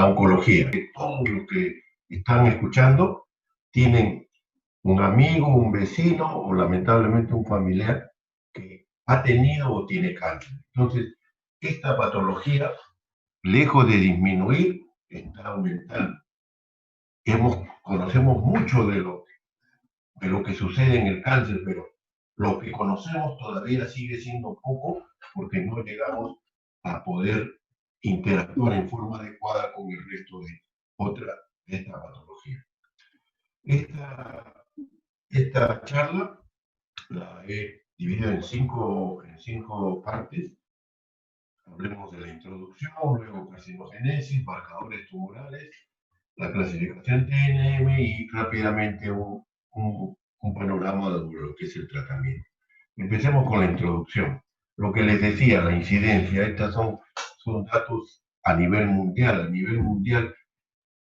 la oncología. Todos los que están escuchando tienen un amigo, un vecino o lamentablemente un familiar que ha tenido o tiene cáncer. Entonces, esta patología, lejos de disminuir, está aumentando. Conocemos mucho de lo que sucede en el cáncer, pero lo que conocemos todavía sigue siendo poco porque no llegamos a poder interactuar en forma adecuada con el resto de esta patología. Esta charla la he dividido en cinco partes. Hablemos de la introducción, luego carcinogénesis, marcadores tumorales, la clasificación TNM y rápidamente un panorama de lo que es el tratamiento. Empecemos con la introducción. Lo que les decía, la incidencia, estas son datos a nivel mundial. A nivel mundial,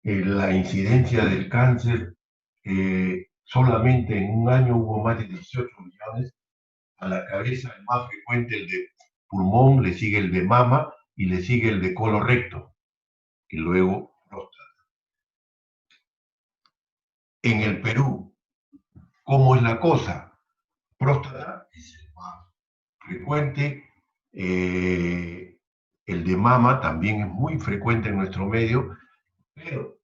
la incidencia del cáncer, solamente en un año hubo más de 18 millones. A la cabeza, el más frecuente, el de pulmón, le sigue el de mama y le sigue el de colorecto. Y luego próstata. En el Perú, ¿cómo es la cosa? Próstata es el más frecuente, el de mama también es muy frecuente en nuestro medio, pero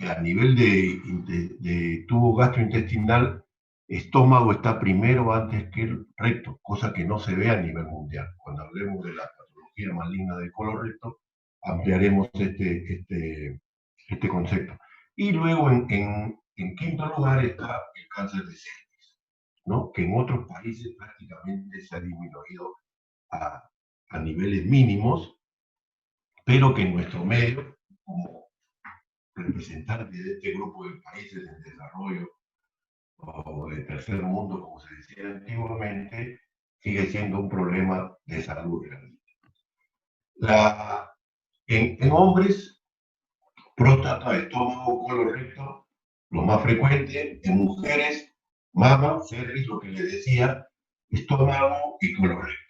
a nivel de tubo gastrointestinal, estómago está primero antes que el recto, cosa que no se ve a nivel mundial. Cuando hablemos de la patología maligna del colorecto, ampliaremos este concepto. Y luego en quinto lugar está el cáncer de cervix, ¿no? Que en otros países prácticamente se ha disminuido a niveles mínimos, pero que en nuestro medio, como representantes de este grupo de países en desarrollo o de tercer mundo, como se decía antiguamente, sigue siendo un problema de salud realmente. En hombres, próstata, estómago, colorecto, lo más frecuente. En mujeres, mama, cervix, lo que les decía, estómago y colorecto.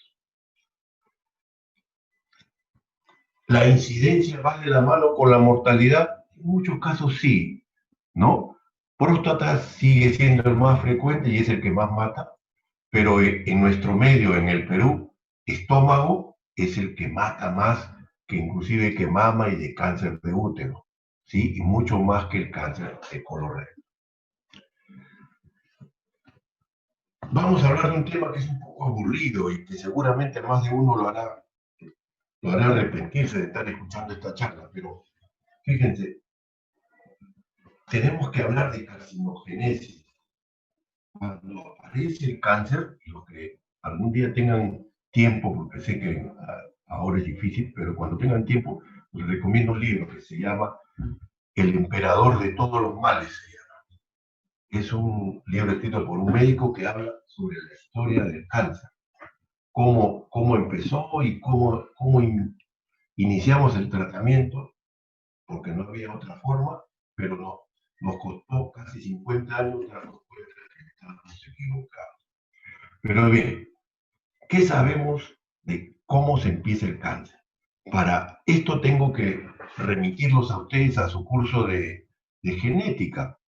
¿La incidencia va de la mano con la mortalidad? En muchos casos sí, ¿no? Próstata sigue siendo el más frecuente y es el que más mata, pero en nuestro medio, en el Perú, estómago es el que mata más que inclusive que mama y de cáncer de útero, ¿sí? Y mucho más que el cáncer de colorecto. Vamos a hablar de un tema que es un poco aburrido y que seguramente más de uno lo hará arrepentirse de estar escuchando esta charla, pero fíjense, tenemos que hablar de carcinogénesis. Cuando aparece el cáncer, los que algún día tengan tiempo, porque sé que ahora es difícil, pero cuando tengan tiempo, les recomiendo un libro que se llama El emperador de todos los males. Es un libro escrito por un médico que habla sobre la historia del cáncer, cómo empezó y cómo iniciamos el tratamiento, porque no había otra forma, pero nos costó casi 50 años darnos cuenta de que estábamos equivocados. Pero bien, ¿qué sabemos de cómo se empieza el cáncer? Para esto tengo que remitirlos a ustedes a su curso de genética.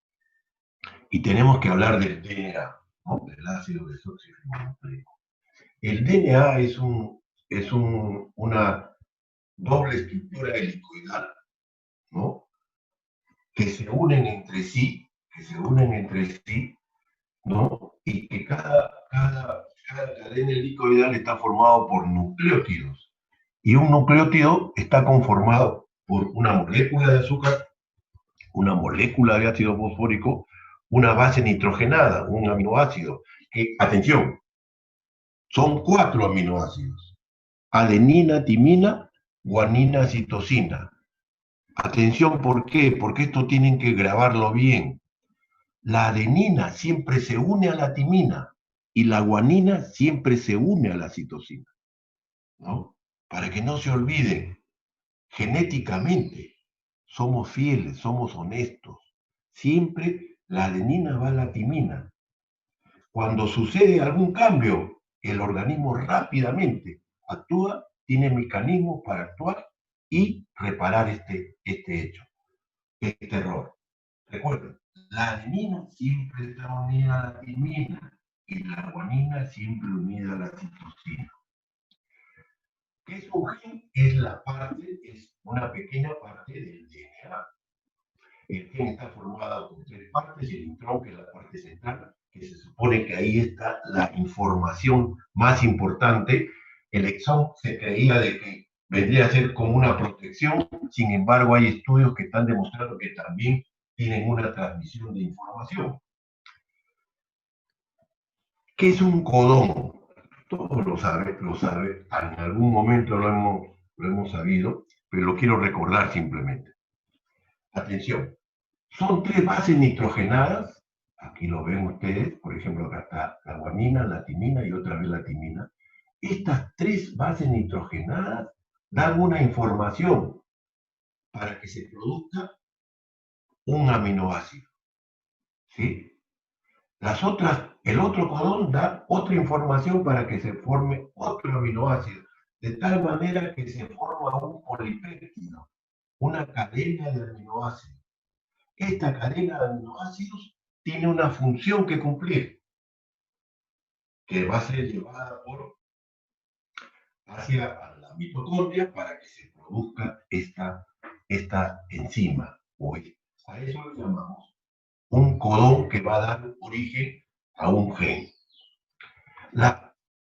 Y tenemos que hablar del DNA, ¿no? Del ácido desoxirribonucleico. El DNA es una doble estructura helicoidal, ¿no? Que se unen entre sí, ¿no? Y que cada cadena helicoidal está formado por nucleótidos. Y un nucleótido está conformado por una molécula de azúcar, una molécula de ácido fosfórico, una base nitrogenada, un aminoácido. Que, atención, son 4 aminoácidos: adenina, timina, guanina, citosina. Atención, ¿por qué? Porque esto tienen que grabarlo bien. La adenina siempre se une a la timina y la guanina siempre se une a la citosina, ¿no? Para que no se olviden, genéticamente somos fieles, somos honestos. Siempre la adenina va a la timina. Cuando sucede algún cambio, el organismo rápidamente actúa, tiene mecanismos para actuar y reparar este hecho, este error. Recuerden, la adenina siempre está unida a la timina y la guanina siempre unida a la citosina. ¿Qué es un gen? Es una pequeña parte del DNA. El gen está formado por 3 partes, el intrón, que es la parte central, que se supone que ahí está la información más importante. El exón se creía de que vendría a ser como una protección, sin embargo hay estudios que están demostrando que también tienen una transmisión de información. ¿Qué es un codón? Todos lo saben, en algún momento lo hemos sabido, pero lo quiero recordar simplemente. Atención, son 3 bases nitrogenadas, aquí lo ven ustedes, por ejemplo, acá está la guanina, la timina y otra vez la timina. Estas 3 bases nitrogenadas dan una información para que se produzca un aminoácido, ¿sí? El otro codón da otra información para que se forme otro aminoácido, de tal manera que se forma un polipéptido, una cadena de aminoácidos. Esta cadena de aminoácidos tiene una función que cumplir, que va a ser llevada hacia la mitocondria para que se produzca esta enzima. A eso lo llamamos un codón que va a dar origen a un gen.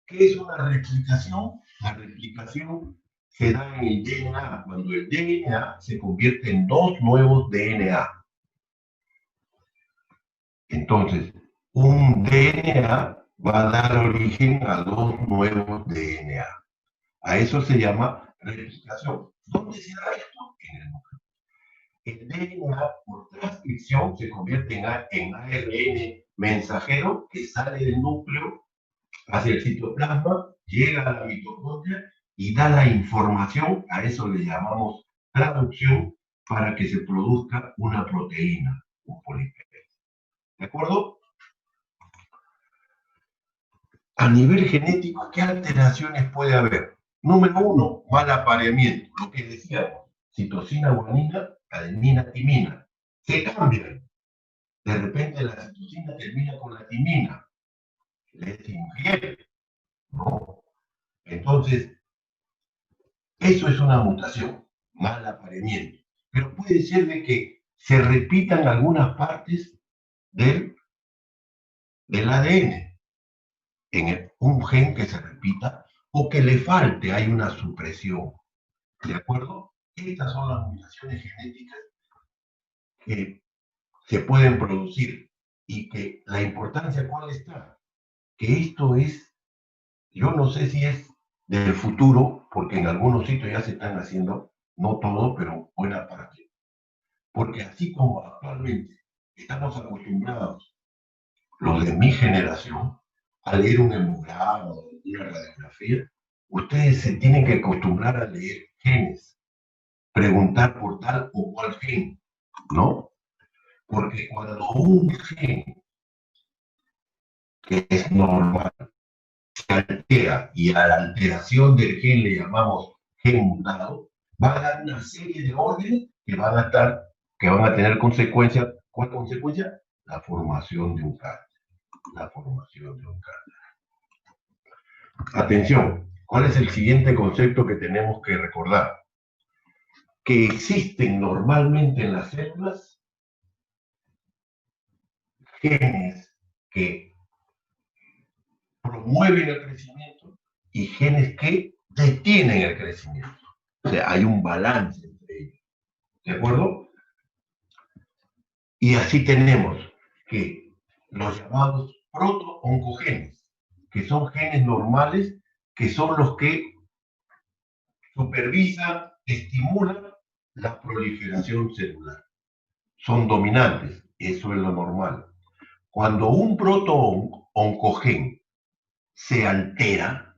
¿Qué es una replicación? La replicación se da en el DNA, cuando el DNA se convierte en 2 nuevos DNA. Entonces, un DNA va a dar origen a 2 nuevos DNA. A eso se llama replicación. ¿Dónde se da esto? En el núcleo. El DNA, por transcripción, se convierte en ARN mensajero que sale del núcleo hacia el citoplasma, llega a la mitocondria y da la información, a eso le llamamos traducción, para que se produzca una proteína, un polipéptido. ¿De acuerdo? A nivel genético, ¿qué alteraciones puede haber? Número 1, mal apareamiento, lo que decíamos, citosina, guanina, adenina, timina. Se cambian. De repente la citosina termina con la timina. Les infiere, ¿no? Entonces, eso es una mutación, mal apareamiento. Pero puede ser de que se repitan algunas partes del ADN, un gen que se repita o que le falte, hay una supresión. ¿De acuerdo? Estas son las mutaciones genéticas que se pueden producir y que la importancia, ¿cuál está? Que esto es, yo no sé si es del futuro, porque en algunos sitios ya se están haciendo, no todo, pero buena parte. Porque así como actualmente estamos acostumbrados, los de mi generación, a leer un hemograma o una radiografía, ustedes se tienen que acostumbrar a leer genes, preguntar por tal o cual gen, ¿no? Porque cuando un gen que es normal se altera y a la alteración del gen le llamamos gen mutado, va a dar una serie de órdenes que van a tener consecuencias. ¿Cuál consecuencia? La formación de un cáncer. La formación de un cáncer. Atención, ¿cuál es el siguiente concepto que tenemos que recordar? Que existen normalmente en las células genes que promueven el crecimiento y genes que detienen el crecimiento. O sea, hay un balance entre ellos. ¿De acuerdo? Y así tenemos que los llamados proto-oncogenes, que son genes normales, que son los que supervisan, estimulan la proliferación celular. Son dominantes, eso es lo normal. Cuando un proto-oncogen se altera,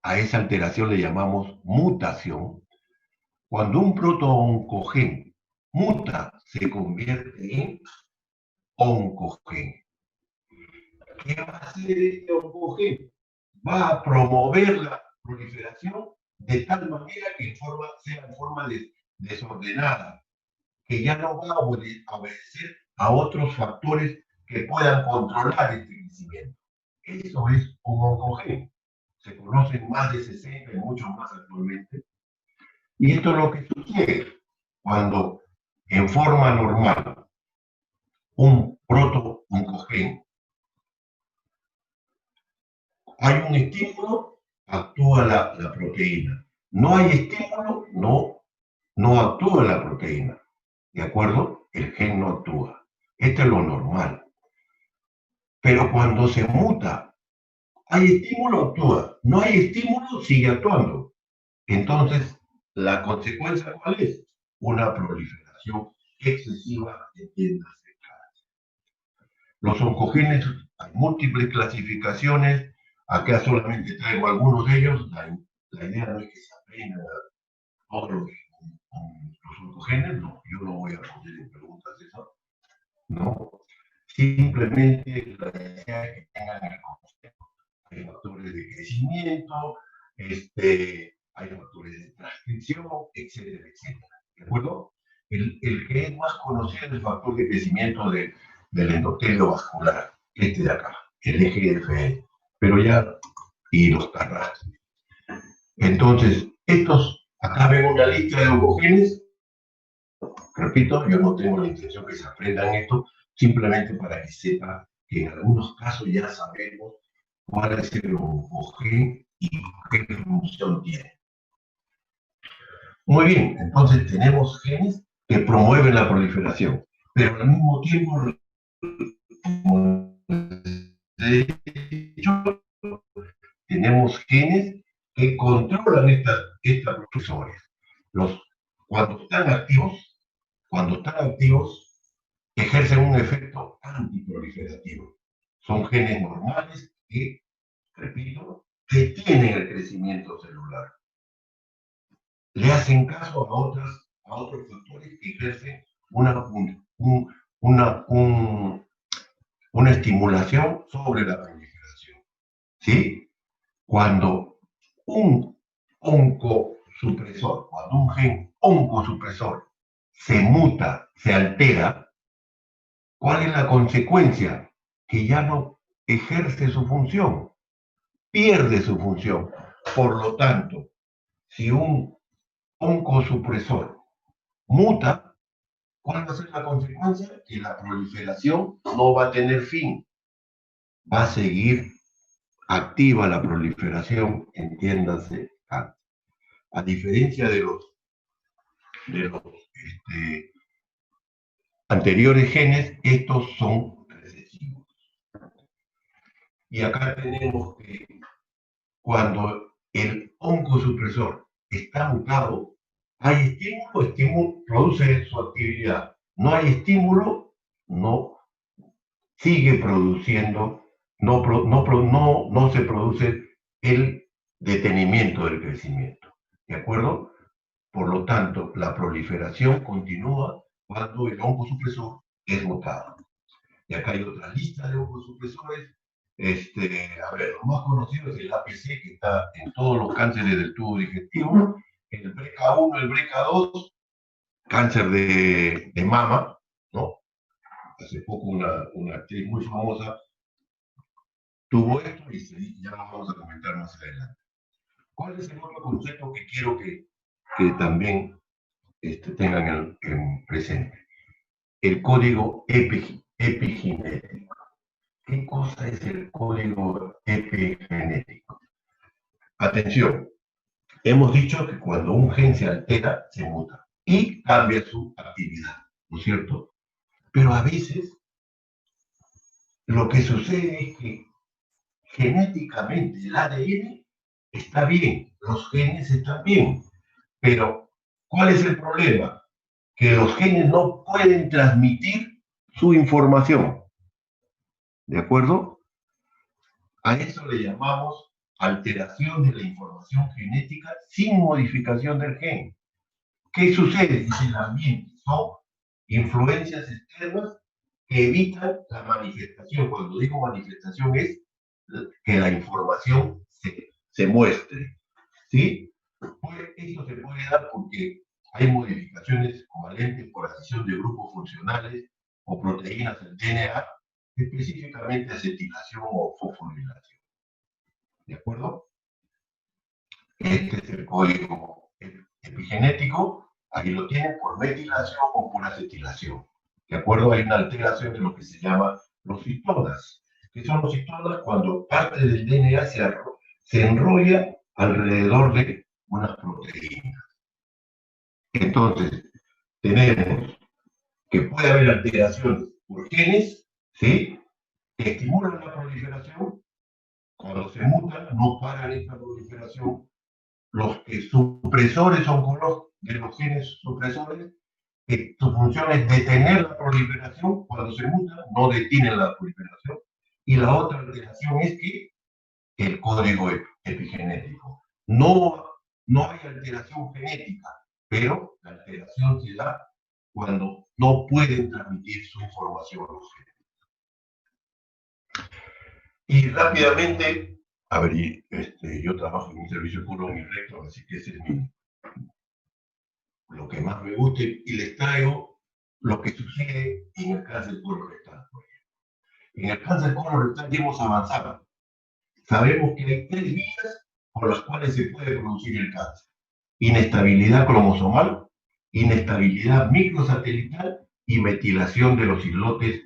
a esa alteración le llamamos mutación. Cuando un proto-oncogen muta, se convierte en oncogen. ¿Qué va a hacer este oncogen? Va a promover la proliferación de tal manera que sea en forma desordenada, que ya no va a obedecer a otros factores que puedan controlar este crecimiento. Eso es un oncogeno. Se conocen más de 60 y muchos más actualmente. Y esto es lo que sucede cuando en forma normal un proto-oncogeno hay un estímulo, actúa la proteína. No hay estímulo, no actúa la proteína. ¿De acuerdo? El gen no actúa. Esto es lo normal. Pero cuando se muta, hay estímulo, actúa. No hay estímulo, sigue actuando. Entonces, la consecuencia, ¿cuál es? Una proliferación excesiva de tiendas de cáncer. Los oncogenes, hay múltiples clasificaciones. Acá solamente traigo algunos de ellos. La idea no es que se aprendan todos los oncogenes, no. Yo no voy a responder en preguntas eso, no. Simplemente la idea es que tengan el concepto. Hay factores de crecimiento, hay factores de transcripción, etcétera, etcétera. ¿De acuerdo? El que es más conocido es el factor de crecimiento del endotelio vascular, este de acá, el EGFR, pero ya, y los TARRAS. Entonces, acá ven una lista de oncogenes. Repito, yo no tengo la intención que se aprendan esto, simplemente para que sepa que en algunos casos ya sabemos cuál es el oncogen y qué función tiene. Muy bien, entonces tenemos genes que promueven la proliferación, pero al mismo tiempo, como he dicho, tenemos genes que controlan estas precursores. Cuando están activos, ejercen un efecto antiproliferativo. Son genes normales que, repito, detienen el crecimiento celular. Le hacen caso a otros factores que ejercen una estimulación sobre la proliferación. ¿Sí? Cuando un oncosupresor, cuando un gen oncosupresor se muta, se altera, ¿cuál es la consecuencia? Que ya no ejerce su función, pierde su función. Por lo tanto, si un oncosupresor muta, ¿cuál va a ser la consecuencia? Que la proliferación no va a tener fin, va a seguir activa la proliferación, entiéndase, a diferencia de los anteriores genes, estos son recesivos. Y acá tenemos que cuando el oncosupresor está mutado, hay estímulo produce su actividad. No hay estímulo, no sigue produciendo, no se produce el detenimiento del crecimiento. ¿De acuerdo? Por lo tanto, la proliferación continúa cuando el oncosupresor es mutado. Y acá hay otra lista de oncosupresores. A ver, los más conocidos es el APC, que está en todos los cánceres del tubo digestivo, el BRCA1, el BRCA2, cáncer de mama, ¿no? Hace poco una actriz muy famosa tuvo esto y ya lo vamos a comentar más adelante. ¿Cuál es el otro concepto que quiero que también tengan en presente? El código epigenético. ¿Qué cosa es el código epigenético? Atención, hemos dicho que cuando un gen se altera, se muta y cambia su actividad, ¿no es cierto? Pero a veces lo que sucede es que genéticamente el ADN está bien, los genes están bien, pero ¿cuál es el problema? Que los genes no pueden transmitir su información, ¿de acuerdo? A eso le llamamos alteración de la información genética sin modificación del gen. ¿Qué sucede? Dice el ambiente. Son influencias externas que evitan la manifestación. Cuando digo manifestación es que la información se muestre. ¿Sí? Pues esto se puede dar porque hay modificaciones covalentes por adición de grupos funcionales o proteínas del DNA, específicamente acetilación o fosforilación. ¿De acuerdo? Este es el código epigenético. Ahí lo tienen por metilación o por acetilación. ¿De acuerdo? Hay una alteración de lo que se llama los histonas. ¿Qué son los histonas? Cuando parte del DNA se enrolla alrededor de unas proteínas. Entonces, tenemos que puede haber alteraciones por genes, ¿sí? Que estimulan la proliferación. Cuando se mutan, no paran esta proliferación. Los supresores oncológicos de los genes supresores, que su función es detener la proliferación, cuando se mutan, no detienen la proliferación. Y la otra alteración es que el código epigenético. No hay alteración genética, pero la alteración se da cuando no pueden transmitir su información a los genes. Y rápidamente, a ver, yo trabajo en un servicio colon y recto, así que ese es lo que más me gusta, y les traigo lo que sucede en el cáncer colorectal. En el cáncer colorectal ya hemos avanzado. Sabemos que hay 3 vías por las cuales se puede producir el cáncer: inestabilidad cromosomal, inestabilidad microsatelital y metilación de los islotes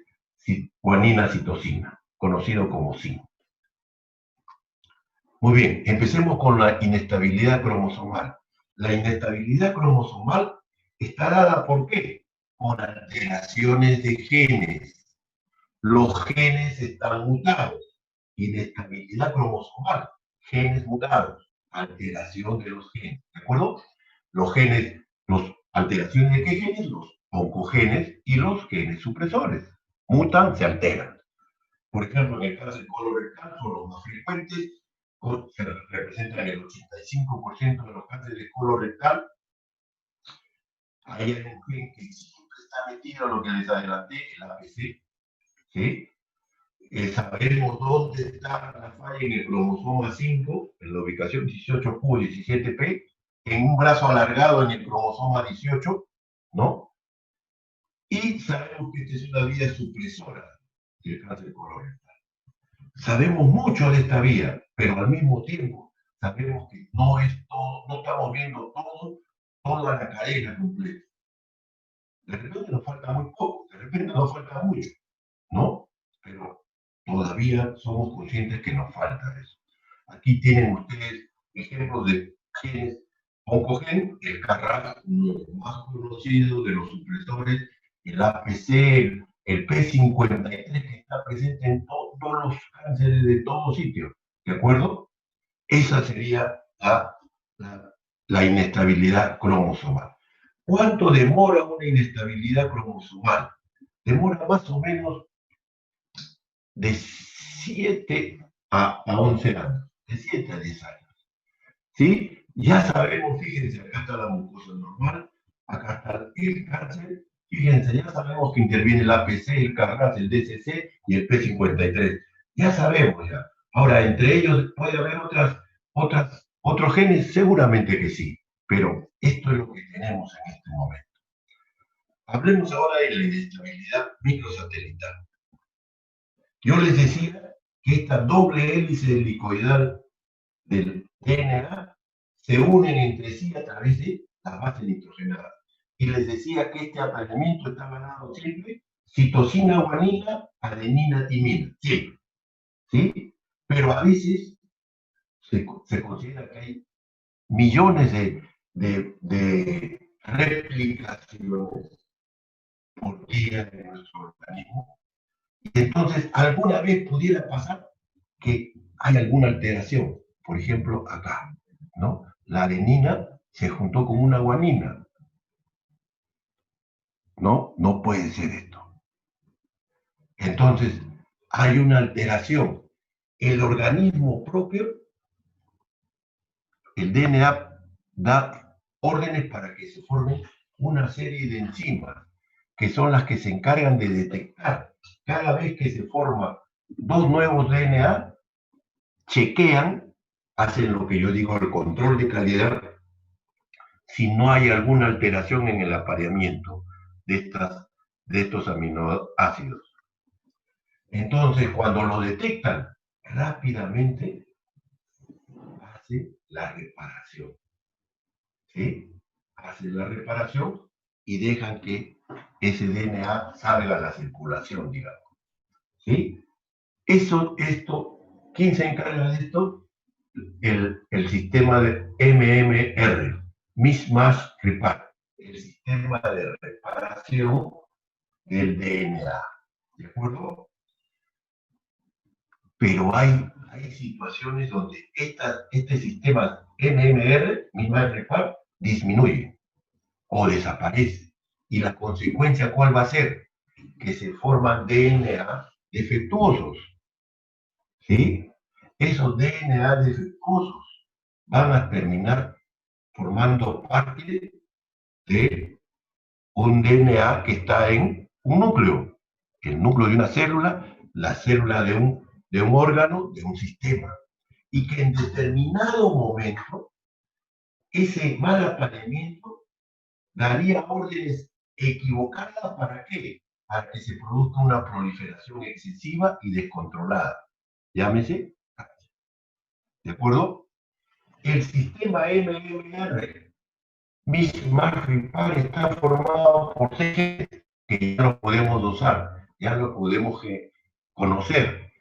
guanina-citosina, conocido como SIN. Muy bien, empecemos con la inestabilidad cromosomal. La inestabilidad cromosomal está dada ¿por qué? Por alteraciones de genes. Los genes están mutados. Inestabilidad cromosomal, genes mutados, alteración de los genes, ¿de acuerdo? Los genes, alteraciones de qué genes? Los oncogenes y los genes supresores. Mutan, se alteran. Por ejemplo, en el cáncer colorectal son los más frecuentes, se representan el 85% de los cánceres de colorectal. Ahí hay un gen que siempre está metido en lo que les adelanté, el APC, ¿sí? Sabemos dónde está la falla en el cromosoma 5, en la ubicación 18Q, 17P, en un brazo alargado en el cromosoma 18, ¿no? Y sabemos que esta es una vía supresora del cáncer colorectal. Sabemos mucho de esta vía, pero al mismo tiempo sabemos que no es todo, no estamos viendo toda la cadena completa. De repente nos falta muy poco, de repente nos falta mucho, ¿no? Pero todavía somos conscientes que nos falta eso. Aquí tienen ustedes ejemplos de genes oncogen, el KRAS, uno de los más conocidos de los supresores, el APC, el P53, que está presente en todos los cánceres de todos sitios, ¿de acuerdo? Esa sería la inestabilidad cromosomal. ¿Cuánto demora una inestabilidad cromosomal? Demora más o menos de 7 a 11 años, de 7 a 10 años. ¿Sí? Ya sabemos, fíjense, acá está la mucosa normal, acá está el cáncer, fíjense, ya sabemos que interviene el APC, el KRAS, el DCC y el P53. Ya sabemos ya. Ahora, entre ellos puede haber otros genes, seguramente que sí, pero esto es lo que tenemos en este momento. Hablemos ahora de la inestabilidad microsatelital. Yo les decía que esta doble hélice helicoidal del DNA se unen entre sí a través de la base nitrogenada. Y les decía que este apareamiento está ganado siempre citosina, guanina, adenina, timina, siempre. ¿Sí? Pero a veces se considera que hay millones de replicaciones por día en nuestro organismo. Y entonces, alguna vez pudiera pasar que hay alguna alteración. Por ejemplo, acá, ¿no? La adenina se juntó con una guanina. No, no puede ser esto. Entonces, hay una alteración. El organismo propio, el DNA, da órdenes para que se formen una serie de enzimas, que son las que se encargan de detectar. Cada vez que se forman 2 nuevos DNA, chequean, hacen lo que yo digo el control de calidad si no hay alguna alteración en el apareamiento de estos aminoácidos. Entonces, cuando lo detectan, rápidamente hace la reparación. ¿Sí? Hacen la reparación y dejan que ese DNA salga a la circulación, digamos. ¿Sí? ¿Quién se encarga de esto? El sistema de MMR, Mismatch Repair, el sistema de reparación del DNA. ¿De acuerdo? Pero hay situaciones donde este sistema MMR, Mismatch Repair, disminuye o desaparece. ¿Y la consecuencia cuál va a ser? Que se forman DNA defectuosos. ¿Sí? Esos DNA defectuosos van a terminar formando parte de un DNA que está en un núcleo. El núcleo de una célula, la célula de un órgano, de un sistema. Y que en determinado momento ese mal apareamiento daría órdenes equivocadas. ¿Para qué? Para que se produzca una proliferación excesiva y descontrolada. Llámese, ¿de acuerdo? El sistema MMR, Mismatch Repair, está formado por seis genes que ya lo podemos usar, ya lo podemos conocer.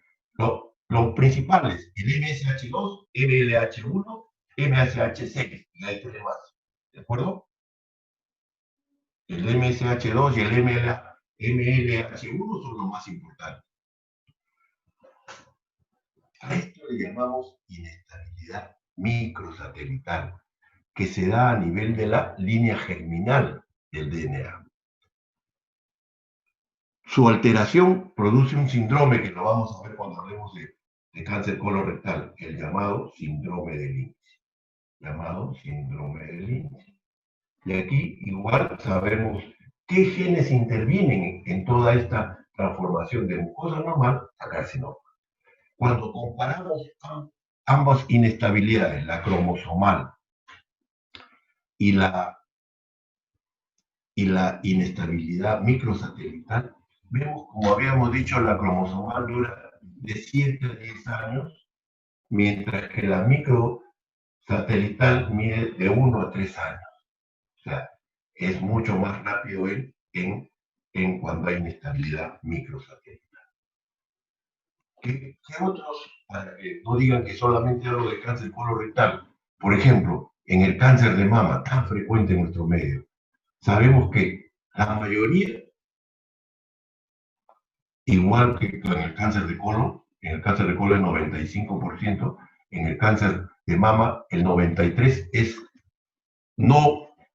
Los principales, el MSH2, MLH1, MSH6, y hay tres más. ¿De acuerdo? El MSH2 y el MLH1 son los más importantes. A esto le llamamos inestabilidad microsatelital, que se da a nivel de la línea germinal del DNA. Su alteración produce un síndrome que lo vamos a ver cuando hablemos de cáncer colorectal, el llamado síndrome de Lynch. Llamado síndrome de Lynch. Y aquí igual sabemos qué genes intervienen en toda esta transformación de mucosa normal a carcinoma. Cuando comparamos ambas inestabilidades, la cromosomal y la inestabilidad microsatelital, vemos, como habíamos dicho, la cromosomal dura de 7 a 10 años, mientras que la microsatelital mide de 1 a 3 años. O sea, es mucho más rápido en cuando hay inestabilidad microsatelital. ¿Qué otros, para que no digan que solamente hablo de cáncer colorectal? Por ejemplo, en el cáncer de mama, tan frecuente en nuestro medio, sabemos que la mayoría, igual que en el cáncer de colon, en el cáncer de colon el 95%, en el cáncer de mama el 93% es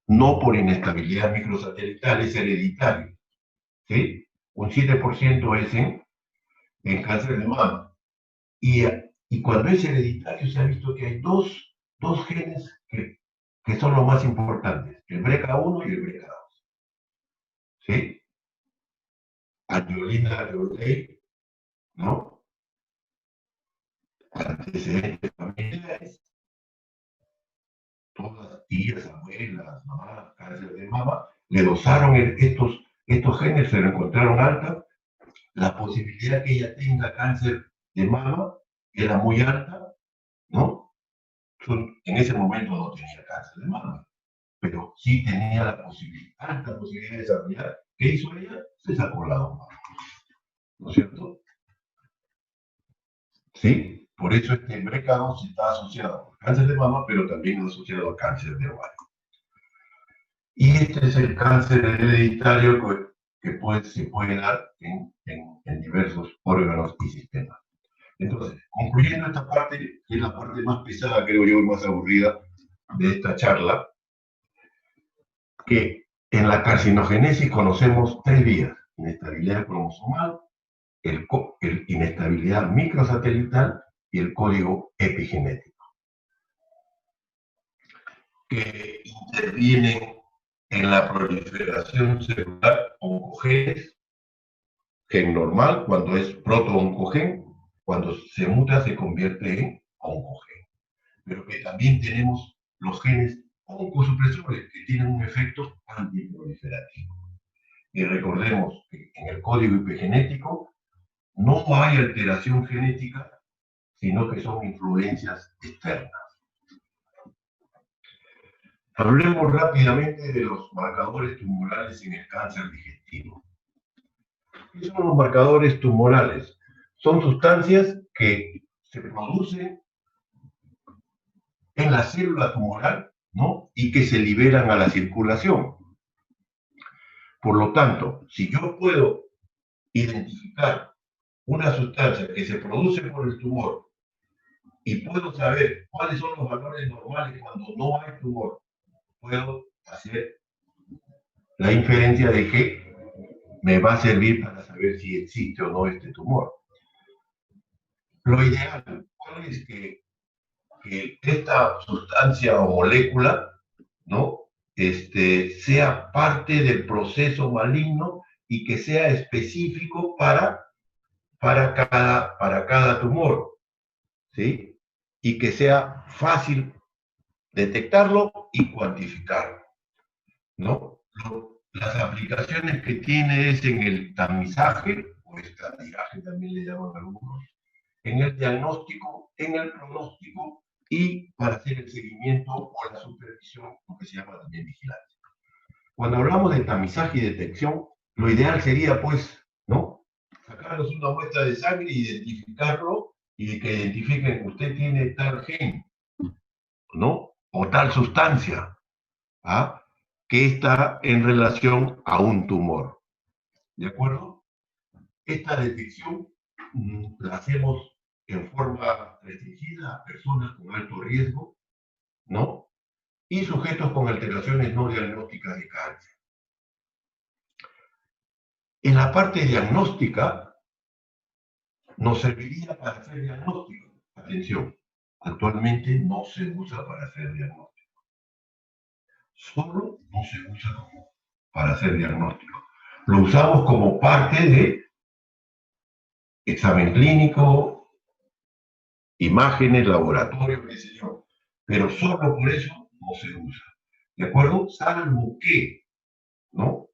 no por inestabilidad microsatelital, es hereditario. ¿Sí? Un 7% es en cáncer de mama. Y cuando es hereditario se ha visto que hay dos genes que son los más importantes, el BRCA1 y el BRCA2. ¿Sí? Angiolina Jolie, ¿no? Antecedentes familiares, todas tías, abuelas, mamás, cáncer de mama, le dosaron estos genes, se lo encontraron alta, la posibilidad que ella tenga cáncer de mama era muy alta, ¿no? En ese momento no tenía cáncer de mama, pero sí tenía la alta posibilidad de desarrollar. ¿Qué hizo ella? Se sacó la bomba, ¿no es cierto? Sí, por eso este BRCA2 está asociado al cáncer de mama, pero también asociado al cáncer de ovario. Y este es el cáncer hereditario que se puede dar en diversos órganos y sistemas. Entonces, concluyendo esta parte, que es la parte más pesada, creo yo, y más aburrida de esta charla, que en la carcinogénesis conocemos tres vías: inestabilidad cromosomal, inestabilidad microsatelital y el código epigenético, que intervienen en la proliferación celular oncogenes, gen normal, cuando es proto-oncogen, cuando se muta se convierte en oncogen. Pero que también tenemos los genes oncosupresores que tienen un efecto antiproliferativo. Y recordemos que en el código epigenético no hay alteración genética, sino que son influencias externas. Hablemos rápidamente de los marcadores tumorales en el cáncer digestivo. ¿Qué son los marcadores tumorales? Son sustancias que se producen en la célula tumoral, ¿no? Y que se liberan a la circulación. Por lo tanto, si yo puedo identificar una sustancia que se produce por el tumor y puedo saber cuáles son los valores normales cuando no hay tumor, puedo hacer la inferencia de que me va a servir para saber si existe o no este tumor. Lo ideal, ¿cuál es que esta sustancia o molécula, ¿no? Sea parte del proceso maligno y que sea específico para cada tumor, ¿sí? Y que sea fácil detectarlo y cuantificarlo, ¿no? Las aplicaciones que tiene es en el tamizaje, o estadiaje también le llaman algunos, en el diagnóstico, en el pronóstico y para hacer el seguimiento o la supervisión, lo que se llama también vigilancia. Cuando hablamos de tamizaje y detección, lo ideal sería, pues, ¿no? Sacarnos una muestra de sangre, identificarlo y que identifiquen, usted tiene tal gen, ¿no? O tal sustancia, ¿ah? Que está en relación a un tumor. ¿De acuerdo? Esta detección la hacemos en forma restringida a personas con alto riesgo, ¿no? Y sujetos con alteraciones no diagnósticas de cáncer. En la parte diagnóstica, nos serviría para hacer diagnóstico. Atención, actualmente no se usa para hacer diagnóstico. Solo no se usa para hacer diagnóstico. Lo usamos como parte de examen clínico, imágenes, laboratorio, qué sé yo. Pero solo por eso no se usa. ¿De acuerdo? Salvo que, ¿no?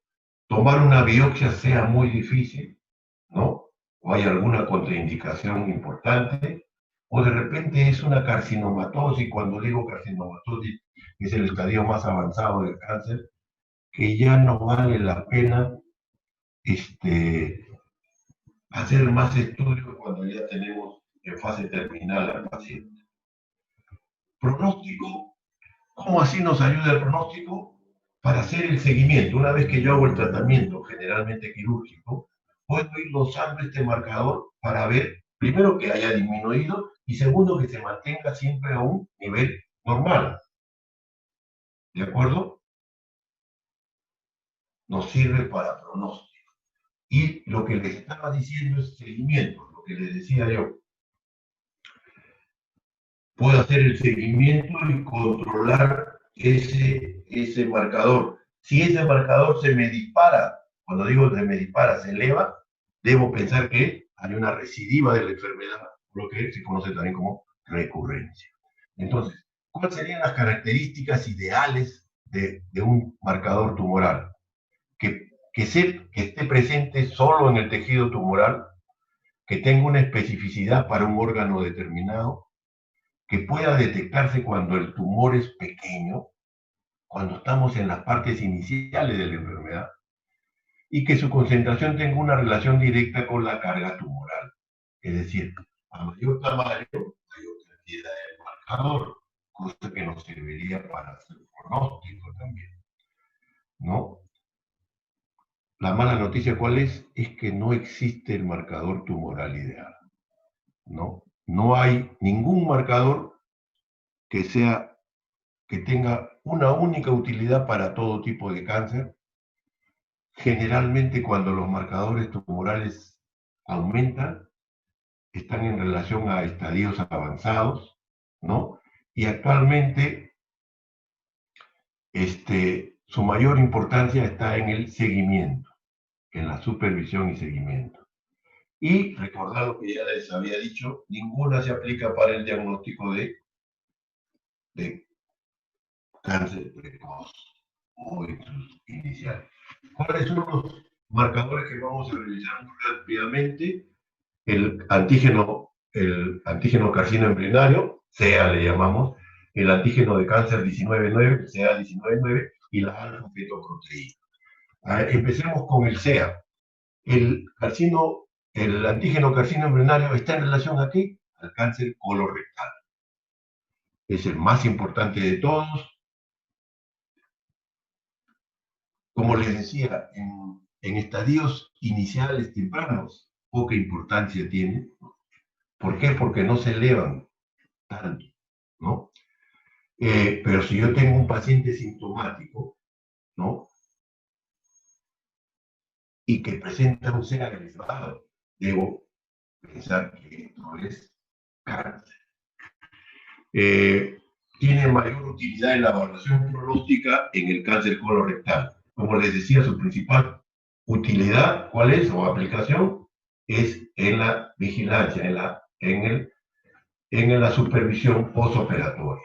Tomar una biopsia sea muy difícil, ¿no? O hay alguna contraindicación importante, o de repente es una carcinomatosis, cuando digo carcinomatosis es el estadio más avanzado del cáncer, que ya no vale la pena hacer más estudios cuando ya tenemos en fase terminal al paciente. Pronóstico, ¿cómo así nos ayuda el pronóstico? Para hacer el seguimiento. Una vez que yo hago el tratamiento, generalmente quirúrgico, puedo ir dosando este marcador para ver, primero, que haya disminuido y segundo, que se mantenga siempre a un nivel normal. ¿De acuerdo? Nos sirve para pronóstico. Y lo que les estaba diciendo es seguimiento, lo que les decía yo. Puedo hacer el seguimiento y controlar ese marcador. Si ese marcador se me dispara, cuando digo se me dispara, se eleva, debo pensar que hay una recidiva de la enfermedad, lo que se conoce también como recurrencia. Entonces, ¿cuáles serían las características ideales de un marcador tumoral? Que esté presente solo en el tejido tumoral, que tenga una especificidad para un órgano determinado, que pueda detectarse cuando el tumor es pequeño, cuando estamos en las partes iniciales de la enfermedad, y que su concentración tenga una relación directa con la carga tumoral. Es decir, a mayor tamaño, mayor cantidad de marcador, cosa que nos serviría para hacer pronóstico también, ¿no? La mala noticia, ¿cuál es? Es que no existe el marcador tumoral ideal, ¿no? No hay ningún marcador que tenga una única utilidad para todo tipo de cáncer. Generalmente cuando los marcadores tumorales aumentan, están en relación a estadios avanzados, ¿no? Y actualmente su mayor importancia está en el seguimiento, en la supervisión y seguimiento. Y recordad lo que ya les había dicho, ninguna se aplica para el diagnóstico de cáncer precoz o en sus iniciales. ¿Cuáles son los marcadores que vamos a revisar muy rápidamente? El antígeno carcino embrionario, CEA le llamamos, el antígeno de cáncer 19-9, CEA 19-9, y la alfa-fetoproteína. Empecemos con el CEA. El antígeno carcino embrionario está en relación a qué? Al cáncer colorectal. Es el más importante de todos. Como les decía, en estadios iniciales tempranos, poca importancia tiene. ¿Por qué? Porque no se elevan tanto, ¿no? Pero si yo tengo un paciente sintomático, ¿no? Y que presenta un CEA elevado, debo pensar que no es cáncer. Tiene mayor utilidad en la evaluación pronóstica en el cáncer colorectal. Como les decía, su principal utilidad, ¿cuál es? O aplicación, es en la vigilancia, en la supervisión postoperatoria.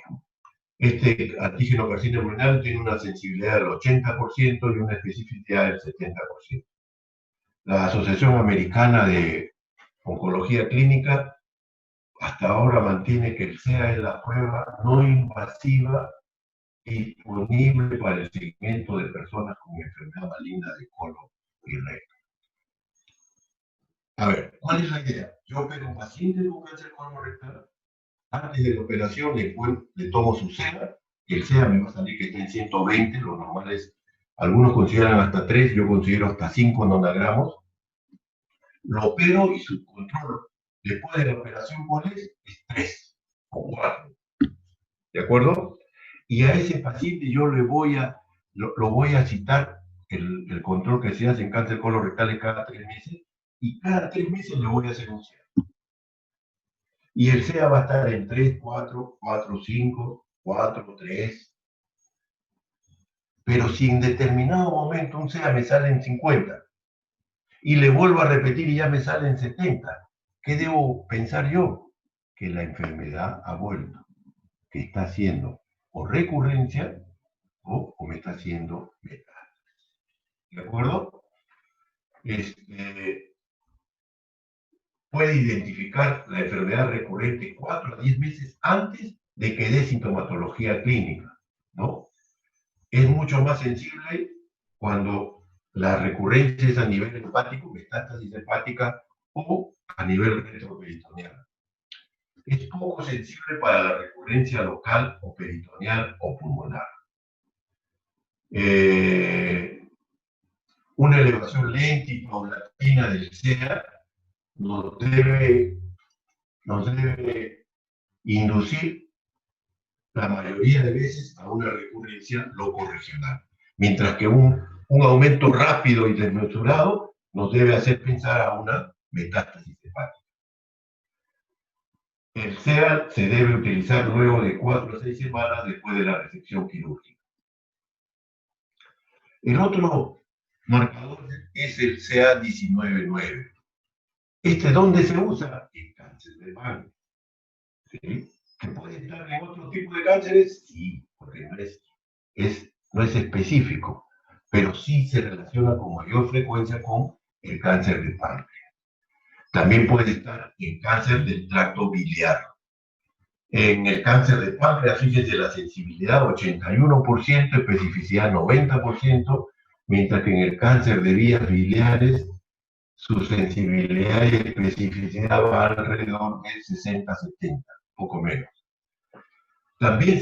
Este antígeno carcino embrionario tiene una sensibilidad del 80% y una especificidad del 70%. La Asociación Americana de Oncología Clínica hasta ahora mantiene que el CEA es la prueba no invasiva disponible para el seguimiento de personas con enfermedad maligna de colon y recto. A ver, ¿cuál es la idea? Yo opero a un paciente con cáncer colorectal. Antes de la operación le tomo su CEA, y el CEA me va a salir que está en 120, lo normal es, algunos consideran hasta 3, yo considero hasta 5 nanogramos. Lo opero y su control después de la operación, ¿cuál es? Es 3 o 4. ¿De acuerdo? Y a ese paciente yo lo voy a citar, el control que se hace en cáncer colorectal cada 3 meses, y cada 3 meses le voy a hacer un CEA. Y el CEA va a estar en 3, 4, 4, 5, 4, 3. Pero si en determinado momento un CEA me sale en 50 y le vuelvo a repetir y ya me sale en 70, ¿qué debo pensar yo? Que la enfermedad ha vuelto, que está haciendo o recurrencia o me está haciendo metástasis. ¿De acuerdo? Puede identificar la enfermedad recurrente 4 a 10 meses antes de que dé sintomatología clínica, ¿no? Es mucho más sensible cuando la recurrencia es a nivel hepático, metástasis hepática, o a nivel retroperitoneal. Es poco sensible para la recurrencia local o peritoneal o pulmonar. Una elevación lenta y paulatina del CEA nos debe inducir la mayoría de veces a una recurrencia locorregional, mientras que un aumento rápido y desmesurado nos debe hacer pensar a una metástasis hepática. El CEA se debe utilizar luego de 4 a 6 semanas después de la resección quirúrgica. El otro marcador es el CA 19-9. ¿Dónde se usa? En cáncer de páncreas. ¿Sí? ¿Que puede estar en otro tipo de cánceres? Sí, porque no es específico, pero sí se relaciona con mayor frecuencia con el cáncer de páncreas. También puede estar en cáncer del tracto biliar. En el cáncer de páncreas, fíjense la sensibilidad 81%, especificidad 90%, mientras que en el cáncer de vías biliares su sensibilidad y especificidad va alrededor de 60-70, poco menos. También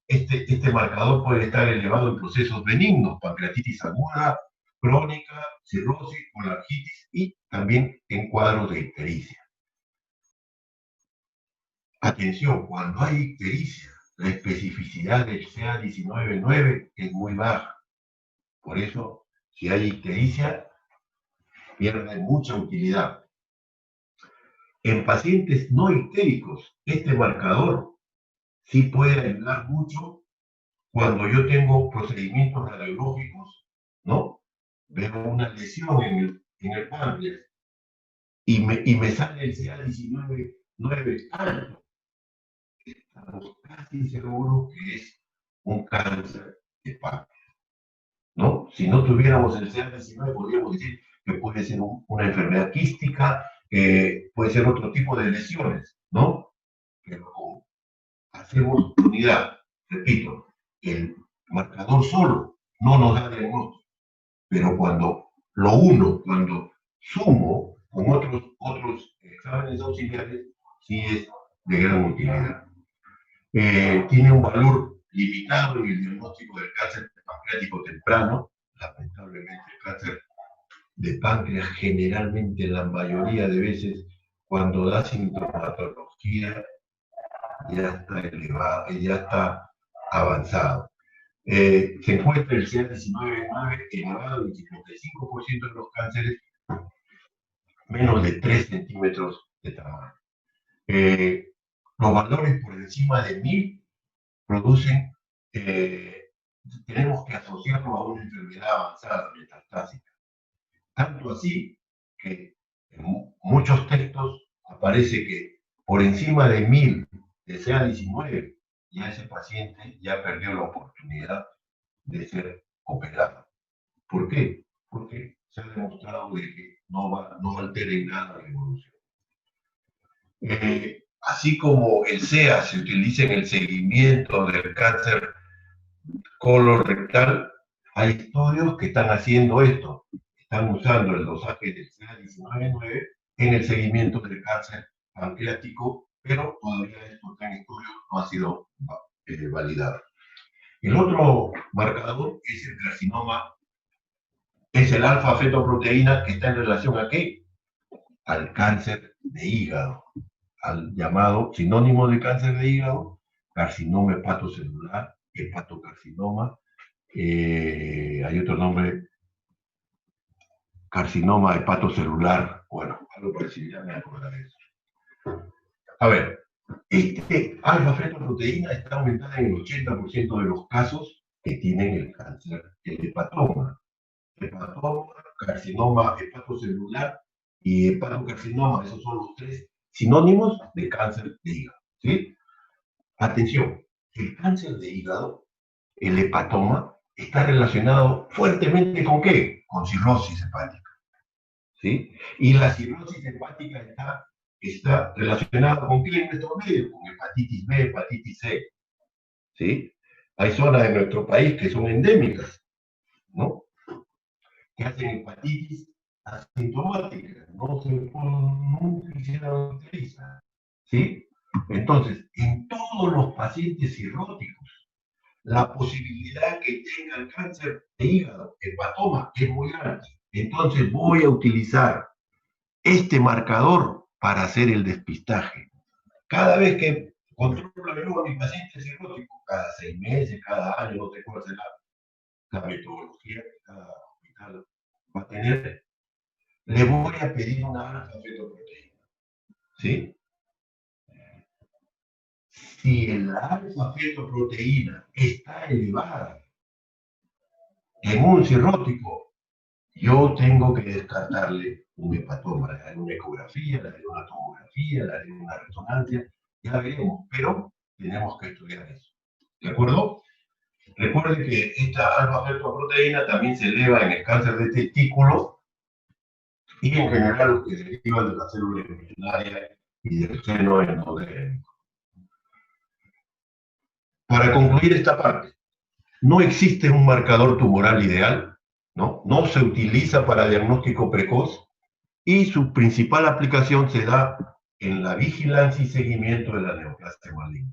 este marcador puede estar elevado en procesos benignos, pancreatitis aguda, crónica, cirrosis, colargitis y también en cuadros de ictericia. Atención, cuando hay ictericia, la especificidad del CA 19-9 es muy baja. Por eso, si hay ictericia, pierde mucha utilidad. En pacientes no ictéricos, este marcador sí puede ayudar mucho cuando yo tengo procedimientos radiológicos, ¿no? Veo una lesión en el páncreas y me sale el CA 19-9 alto. Estamos casi seguros que es un cáncer de páncreas, ¿no? Si no tuviéramos el CA19, podríamos decir que puede ser una enfermedad quística, puede ser otro tipo de lesiones, ¿no? Pero como hacemos unidad, repito, el marcador solo no nos da diagnóstico, pero cuando sumo con otros exámenes auxiliares, sí es de gran utilidad. Tiene un valor limitado en el diagnóstico del cáncer pancreático temprano. Lamentablemente, el cáncer de páncreas generalmente, la mayoría de veces, cuando da sintomatología, ya está elevado, ya está avanzado. Se encuentra el CA19-9 elevado en 55% de los cánceres, menos de 3 centímetros de tamaño. Los valores por encima de 1000 producen, tenemos que asociarlo a una enfermedad avanzada metastásica. Tanto así que en muchos textos aparece que por encima de 1000 de CA19, ya ese paciente ya perdió la oportunidad de ser operado. ¿Por qué? Porque se ha demostrado de que no altera en nada la evolución. Así como el CEA se utiliza en el seguimiento del cáncer colorectal, hay estudios que están haciendo esto. Están usando el dosaje del CA19-9 en el seguimiento del cáncer pancreático, pero todavía esto está en estudio, no ha sido validado. El otro marcador es el carcinoma, es el alfa-fetoproteína, que está en relación a ¿qué? Al cáncer de hígado, al llamado sinónimo de cáncer de hígado, carcinoma hepatocelular, hepatocarcinoma, hay otro nombre, carcinoma hepatocelular, bueno, algo parecido, ya me acordaré de eso. A ver, este alfa-fetoproteína está aumentada en el 80% de los casos que tienen el cáncer, el hepatoma, carcinoma hepatocelular y hepatocarcinoma, esos son los 3 sinónimos de cáncer de hígado, ¿sí? Atención, el cáncer de hígado, el hepatoma, está relacionado fuertemente ¿con qué? Con cirrosis hepática, ¿sí? Y la cirrosis hepática está relacionada ¿con qué en nuestro medio? Con hepatitis B, hepatitis C, ¿sí? Hay zonas de nuestro país que son endémicas, ¿no? Que hacen hepatitis asintomática, nunca hicieron utiliza, ¿sí? Entonces, en todos los pacientes cirróticos, la posibilidad que tengan cáncer de hígado, hepatoma, es muy grande. Entonces, voy a utilizar este marcador para hacer el despistaje. Cada vez que controlo a mi paciente cirrótico, cada 6 meses, cada año, no sé cuál será la metodología que cada hospital va a tener, le voy a pedir una alfa-fetoproteína, ¿sí? Si la alfa-fetoproteína está elevada en un cirrótico, yo tengo que descartarle un hepatoma, le haré una ecografía, le haré una tomografía, le haré una resonancia, ya veremos, pero tenemos que estudiar eso, ¿de acuerdo? Recuerden que esta alfa-fetoproteína también se eleva en el cáncer de testículo y en general los que derivan de la célula embrionaria y del seno endodérmico. Para concluir esta parte, no existe un marcador tumoral ideal, no se utiliza para diagnóstico precoz y su principal aplicación se da en la vigilancia y seguimiento de la neoplasia maligna.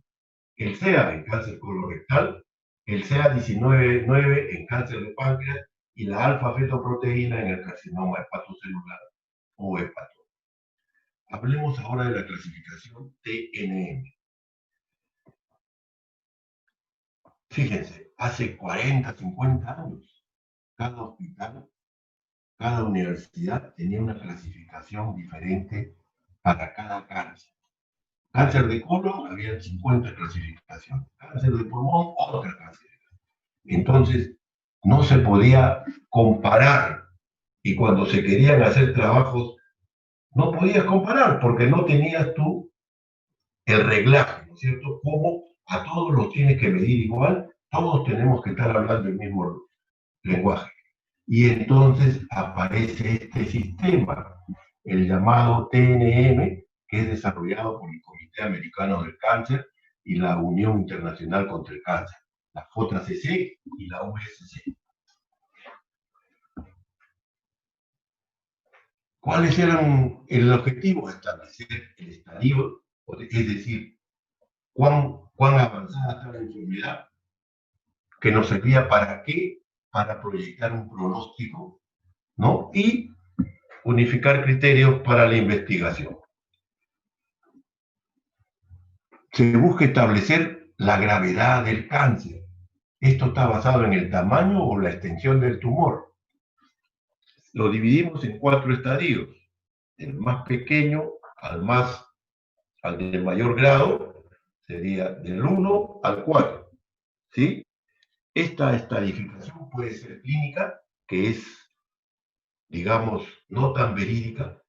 El CEA en cáncer colorectal, el CA19-9 en cáncer de páncreas y la alfa-fetoproteína en el carcinoma hepatocelular o hepatoma. Hablemos ahora de la clasificación TNM. Fíjense, hace 40, 50 años, cada hospital, cada universidad tenía una clasificación diferente para cada cáncer. Cáncer de colon, había 50 clasificaciones. Cáncer de pulmón, otra clasificación. Entonces, no se podía comparar. Y cuando se querían hacer trabajos, no podías comparar porque no tenías tú el reglaje, ¿no es cierto? Cómo a todos los tienes que medir igual Todos tenemos que estar hablando el mismo lenguaje. Y entonces aparece este sistema, el llamado TNM, que es desarrollado por el Comité Americano del Cáncer y la Unión Internacional contra el Cáncer, la JCC y la USC. ¿Cuáles eran el objetivo? Establecer el estadio, es decir, cuán avanzada está la enfermedad, que nos servía para qué, para proyectar un pronóstico, ¿no? Y unificar criterios para la investigación. Se busca establecer la gravedad del cáncer. Esto está basado en el tamaño o la extensión del tumor. Lo dividimos en 4 estadios, del más pequeño al de mayor grado, sería del 1 al 4, ¿sí? Esta estadificación puede ser clínica, que es, digamos, no tan verídica,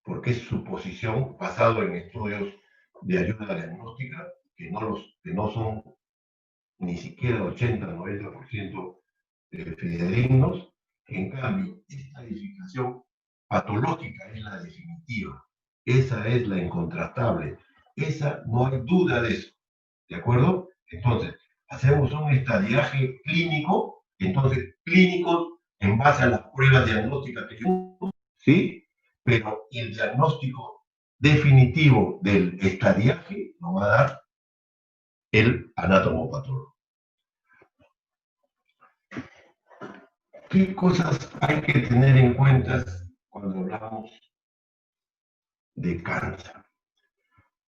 porque es suposición basado en estudios de ayuda diagnóstica, que no son ni siquiera 80-90% fidedignos. En cambio, esta edificación patológica es la definitiva. Esa es la incontrastable. Esa no hay duda de eso. ¿De acuerdo? Entonces, hacemos un estadiaje clínico, entonces clínicos en base a las pruebas diagnósticas que tenemos, ¿sí? Pero el diagnóstico definitivo del estadiaje nos va a dar el anatomopatólogo. ¿Qué cosas hay que tener en cuenta cuando hablamos de cáncer?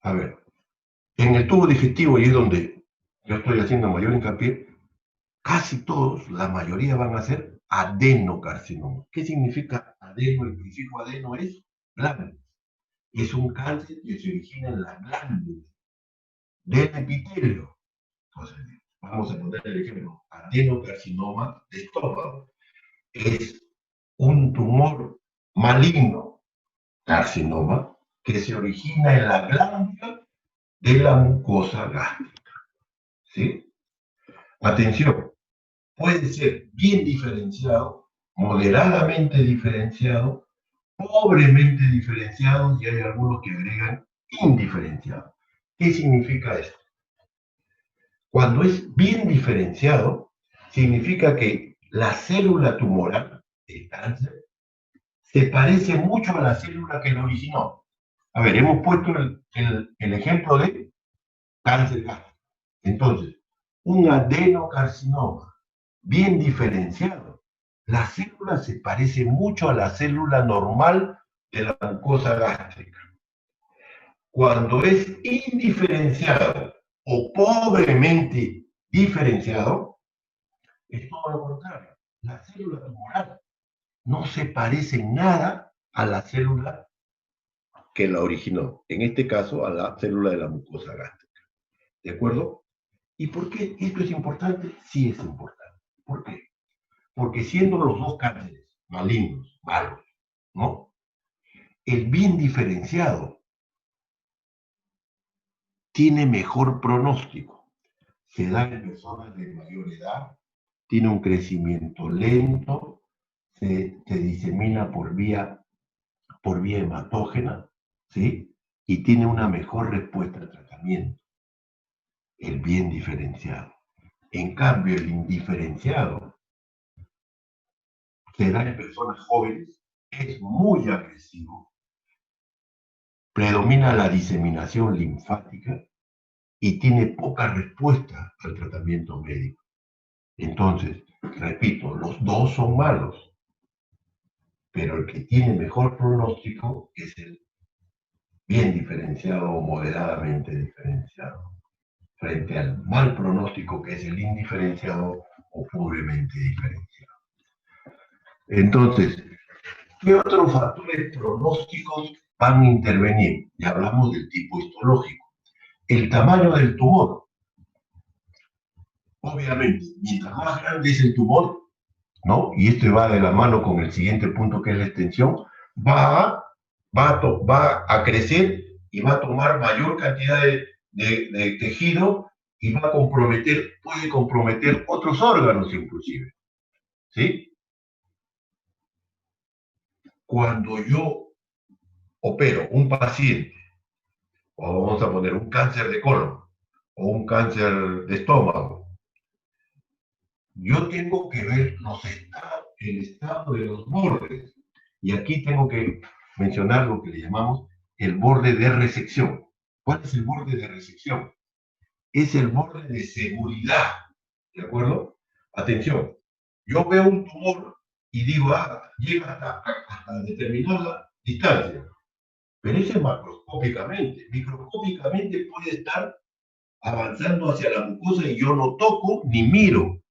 A ver, en el tubo digestivo, y es donde yo estoy haciendo mayor hincapié, casi todos, la mayoría van a ser adenocarcinoma. ¿Qué significa adeno? El prefijo adeno es glándulas. Es un cáncer que se origina en las glándulas del epitelio. Entonces, vamos a poner el ejemplo. Adenocarcinoma de estómago es un tumor maligno, carcinoma, que se origina en la glándula de la mucosa gástrica. ¿Sí? Atención, puede ser bien diferenciado, moderadamente diferenciado, pobremente diferenciado, y hay algunos que agregan indiferenciado. ¿Qué significa esto? Cuando es bien diferenciado, significa que la célula tumoral del cáncer se parece mucho a la célula que la originó. A ver, hemos puesto el ejemplo de cáncer gástrico. Entonces, un adenocarcinoma bien diferenciado, la célula se parece mucho a la célula normal de la mucosa gástrica. Cuando es indiferenciado o pobremente diferenciado, es todo lo contrario. La célula tumoral no se parece en nada a la célula que la originó, en este caso a la célula de la mucosa gástrica. ¿De acuerdo? ¿Y por qué esto es importante? Sí es importante. ¿Por qué? Porque siendo los dos cánceres malignos, malos, ¿no? El bien diferenciado tiene mejor pronóstico. Se da en personas de mayor edad, tiene un crecimiento lento, se disemina por vía hematógena, ¿sí? Y tiene una mejor respuesta al tratamiento. El bien diferenciado. En cambio, el indiferenciado se da en personas jóvenes, es muy agresivo, predomina la diseminación linfática y tiene poca respuesta al tratamiento médico. Entonces, repito, los dos son malos, pero el que tiene mejor pronóstico es el bien diferenciado o moderadamente diferenciado, frente al mal pronóstico que es el indiferenciado o pobremente diferenciado. Entonces, ¿qué otros factores pronósticos van a intervenir? Ya hablamos del tipo histológico. El tamaño del tumor. Obviamente, mientras más grande es el tumor, ¿no? Y esto va de la mano con el siguiente punto, que es la extensión, va a crecer y va a tomar mayor cantidad de tejido y va a comprometer, puede comprometer otros órganos inclusive, ¿sí? Cuando yo opero un paciente, o vamos a poner un cáncer de colon, o un cáncer de estómago, yo tengo que ver el estado de los bordes. Y aquí tengo que mencionar lo que le llamamos el borde de resección. ¿Cuál es el borde de resección? Es el borde de seguridad. ¿De acuerdo? Atención, yo veo un tumor y digo, llega hasta determinada distancia, pero ese es macroscópicamente. Microscópicamente puede estar avanzando hacia la mucosa y yo no toco ni miro.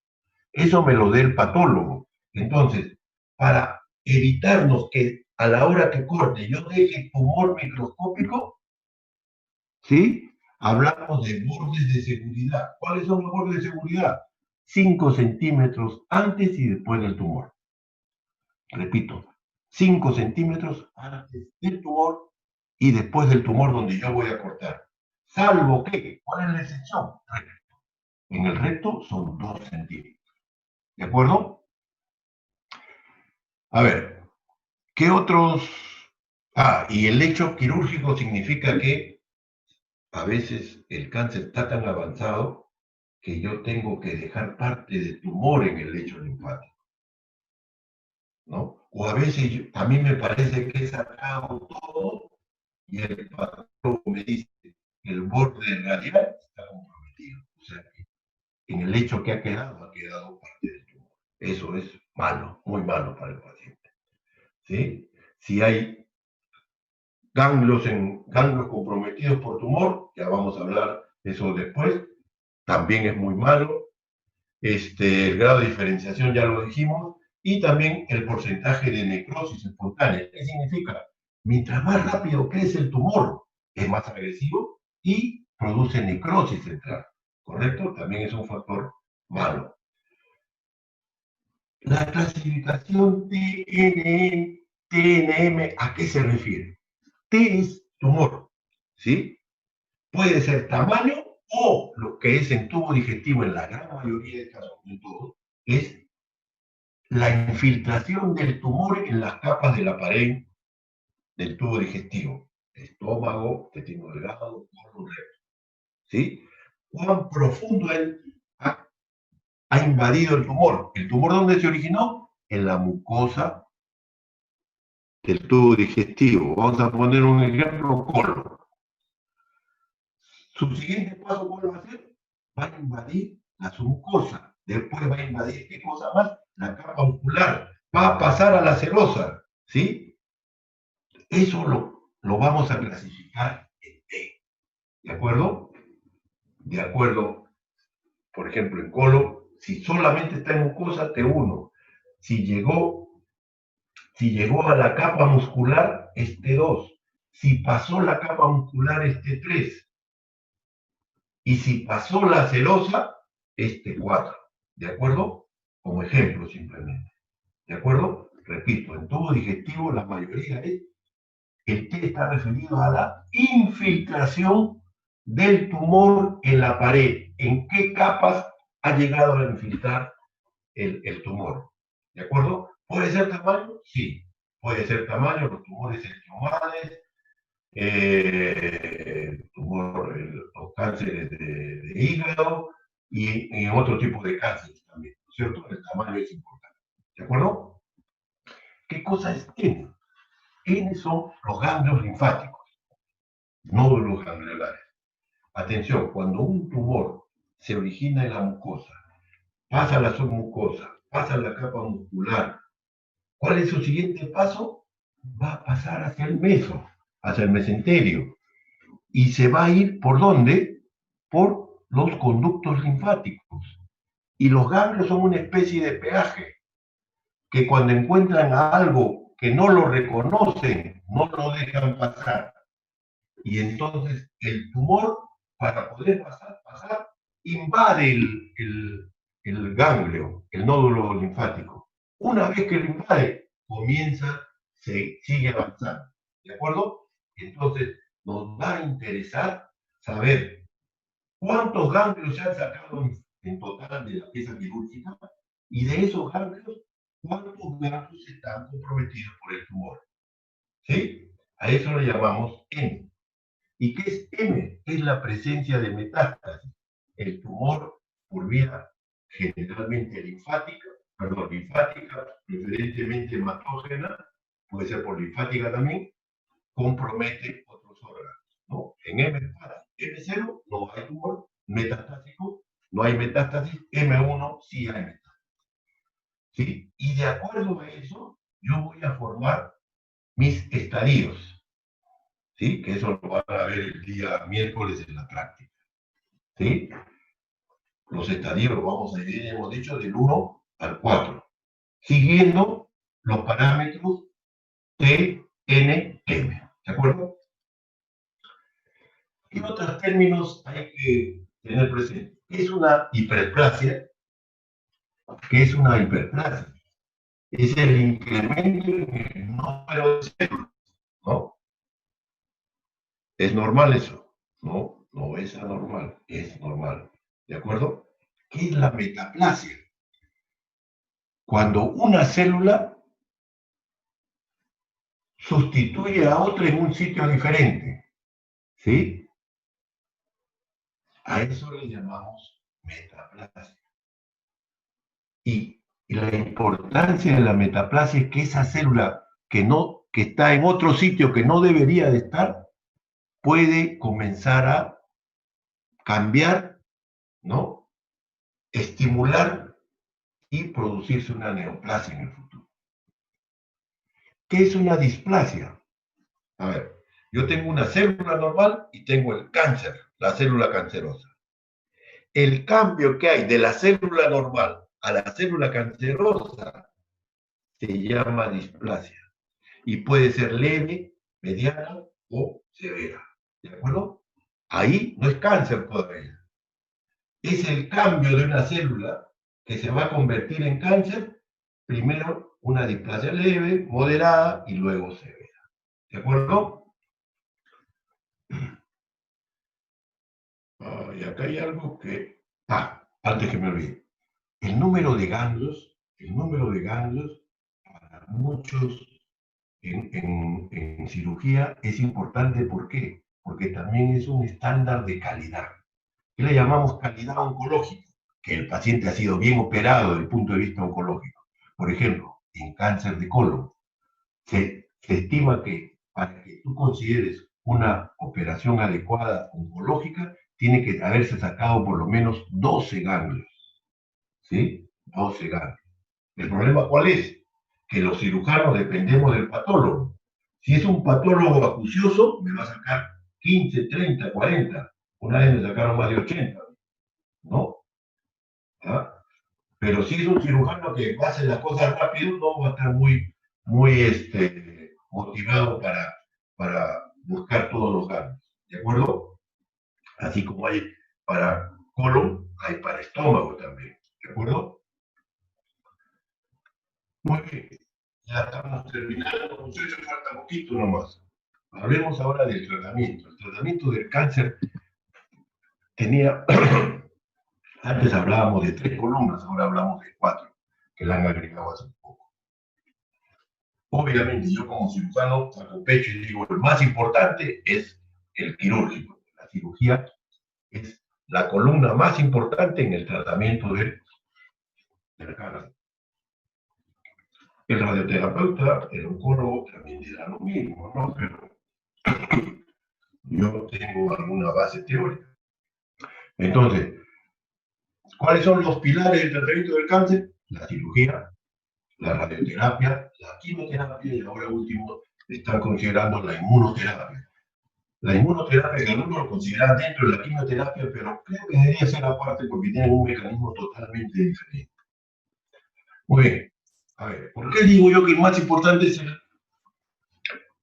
Eso me lo dé el patólogo. Entonces, para evitarnos que a la hora que corte yo deje tumor microscópico, ¿sí? Hablamos de bordes de seguridad. ¿Cuáles son los bordes de seguridad? 5 centímetros antes y después del tumor. Repito, 5 centímetros antes del tumor y después del tumor donde yo voy a cortar. Salvo que, ¿cuál es la excepción? Recto. En el recto son 2 centímetros. ¿De acuerdo? A ver, ¿qué otros? Y el hecho quirúrgico significa que a veces el cáncer está tan avanzado que yo tengo que dejar parte del tumor en el lecho linfático, ¿no? O a veces a mí me parece que he sacado todo y el patólogo me dice que el borde radial está comprometido. O sea, que en el lecho que ha quedado parte del tumor. Eso es malo, muy malo para el paciente, ¿sí? Si hay ganglios comprometidos por tumor, ya vamos a hablar de eso después, también es muy malo. El grado de diferenciación ya lo dijimos, y también el porcentaje de necrosis espontánea. ¿Qué significa? Mientras más rápido crece el tumor, es más agresivo y produce necrosis central, ¿correcto? También es un factor malo. La clasificación TNM, ¿a qué se refiere? T es tumor, ¿sí? Puede ser tamaño o lo que es en tubo digestivo en la gran mayoría de casos, en todo, es la infiltración del tumor en las capas de la pared del tubo digestivo, estómago, intestino delgado, colon, recto, ¿sí? ¿Cuán profundo ha invadido el tumor? ¿El tumor dónde se originó? En la mucosa del tubo digestivo. Vamos a poner un ejemplo, colon. Su siguiente paso, ¿cuál va a ser? Va a invadir la submucosa. Después va a invadir, ¿qué cosa más? La capa muscular. Va a pasar a la serosa, ¿sí? Eso lo vamos a clasificar en T. ¿De acuerdo? De acuerdo, por ejemplo, en colon, si solamente está en mucosa, T1. Si llegó a la capa muscular, es T2. Si pasó la capa muscular, es T3. Y si pasó la serosa, es T4. ¿De acuerdo? Como ejemplo simplemente. ¿De acuerdo? Repito, en tubo digestivo la mayoría es, el T está referido a la infiltración del tumor en la pared. ¿En qué capas ha llegado a infiltrar el tumor? ¿De acuerdo? ¿Puede ser tamaño? Sí. Puede ser tamaño, los tumores esquiomanes, los cánceres de hígado y otro tipo de cánceres también, ¿no es cierto? El tamaño es importante. ¿De acuerdo? ¿Qué cosa es N? N son los ganglios linfáticos, nódulos gangliolares. Atención, cuando un tumor se origina en la mucosa, pasa a la submucosa, pasa a la capa muscular, ¿cuál es su siguiente paso? Va a pasar hacia el mesenterio. ¿Y se va a ir por dónde? Por los conductos linfáticos. Y los ganglios son una especie de peaje, que cuando encuentran a algo que no lo reconocen, no lo dejan pasar. Y entonces el tumor, para poder pasar invade el ganglio, el nódulo linfático. Una vez que lo invade, sigue avanzando. ¿De acuerdo? Entonces nos va a interesar saber cuántos ganglios se han sacado en total de la pieza quirúrgica y de esos ganglios, cuántos ganglios están comprometidos por el tumor. ¿Sí? A eso le llamamos M. ¿Y qué es M? Es la presencia de metástasis. El tumor por vía generalmente linfática, preferentemente hematógena, puede ser por linfática también, compromete otros órganos, ¿no? En M0 no hay tumor metastásico, no hay metástasis, M1 sí hay metástasis, ¿sí? Y de acuerdo a eso, yo voy a formar mis estadios, ¿sí? Que eso lo van a ver el día miércoles en la práctica, ¿sí? Los estadios los vamos a dividir, hemos dicho, del 1 al 4, siguiendo los parámetros T, N, M, ¿de acuerdo? ¿Qué otros términos hay que tener presente? Es una hiperplasia. ¿Qué es una hiperplasia? Es el incremento en el número de células, ¿no? ¿Es normal eso? No, no es anormal, es normal. ¿De acuerdo? ¿Qué es la metaplasia? Cuando una célula sustituye a otra en un sitio diferente, ¿sí? A eso le llamamos metaplasia. Y la importancia de la metaplasia es que esa célula que está en otro sitio que no debería de estar, puede comenzar a cambiar, ¿no? Estimular y producirse una neoplasia en el futuro. ¿Qué es una displasia? A ver, yo tengo una célula normal y tengo el cáncer, la célula cancerosa. El cambio que hay de la célula normal a la célula cancerosa se llama displasia y puede ser leve, mediana o severa. ¿De acuerdo? Ahí no es cáncer todavía. Es el cambio de una célula que se va a convertir en cáncer, primero una displasia leve, moderada y luego severa. ¿De acuerdo? Y acá hay algo que... antes que me olvide. El número de ganglios para muchos en cirugía es importante. ¿Por qué? Porque también es un estándar de calidad. ¿Qué le llamamos calidad oncológica? Que el paciente ha sido bien operado desde el punto de vista oncológico. Por ejemplo, en cáncer de colon, se estima que para que tú consideres una operación adecuada oncológica, tiene que haberse sacado por lo menos 12 ganglios. ¿Sí? 12 ganglios. ¿El problema cuál es? Que los cirujanos dependemos del patólogo. Si es un patólogo acucioso, me va a sacar 15, 30, 40. Una vez me sacaron más de 80, ¿no? ¿Ah? Pero si es un cirujano que hace las cosas rápido, no va a estar muy motivado para buscar todos los ganglios. ¿De acuerdo? Así como hay para colon, hay para estómago también. ¿De acuerdo? Muy bien. Ya estamos terminando, muchachos, falta poquito nomás. Hablemos ahora del tratamiento. El tratamiento del cáncer tenía, antes hablábamos de 3 columnas, ahora hablamos de 4, que la han agregado hace poco. Obviamente, yo como cirujano saco pecho y digo, el más importante es el quirúrgico. La cirugía es la columna más importante en el tratamiento del cáncer. El radioterapeuta, el oncólogo también dirá lo mismo, ¿no? Pero yo tengo alguna base teórica. Entonces, ¿cuáles son los pilares del tratamiento del cáncer? La cirugía, la radioterapia, la quimioterapia y ahora último están considerando la inmunoterapia. La inmunoterapia, que algunos lo consideran dentro de la quimioterapia, pero creo que debería ser aparte porque tienen un mecanismo totalmente diferente. Muy bien. A ver, ¿por qué digo yo que el más importante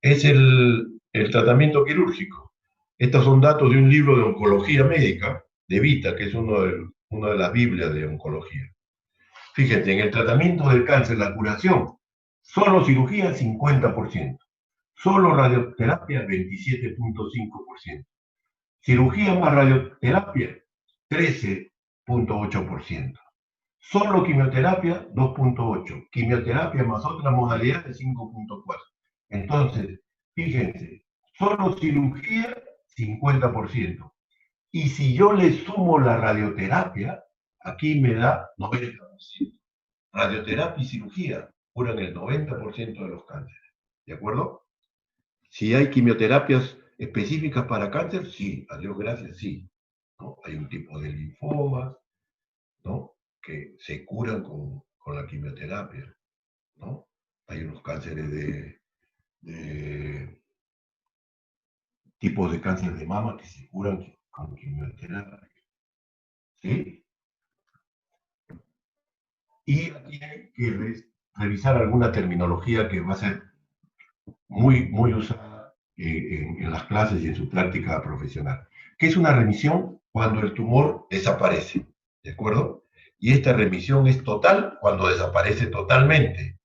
es el tratamiento quirúrgico? Estos son datos de un libro de oncología médica, de Vita, que es una de las Biblias de oncología. Fíjense, en el tratamiento del cáncer, la curación, solo cirugía 50%, solo radioterapia 27.5%, cirugía más radioterapia 13.8%. Solo quimioterapia, 2.8%. Quimioterapia más otras modalidades, 5.4%. Entonces, fíjense, solo cirugía, 50%. Y si yo le sumo la radioterapia, aquí me da 90%. Radioterapia y cirugía curan el 90% de los cánceres. ¿De acuerdo? Si hay quimioterapias específicas para cáncer, sí, a Dios gracias, sí. ¿No? Hay un tipo de linfomas, ¿no? Que se curan con la quimioterapia, ¿no? Hay unos cánceres de tipos de cáncer de mama que se curan con quimioterapia, ¿sí? Y aquí hay que revisar alguna terminología que va a ser muy usada en las clases y en su práctica profesional. ¿Qué es una remisión? Cuando el tumor desaparece, ¿de acuerdo? Y esta remisión es total cuando desaparece totalmente.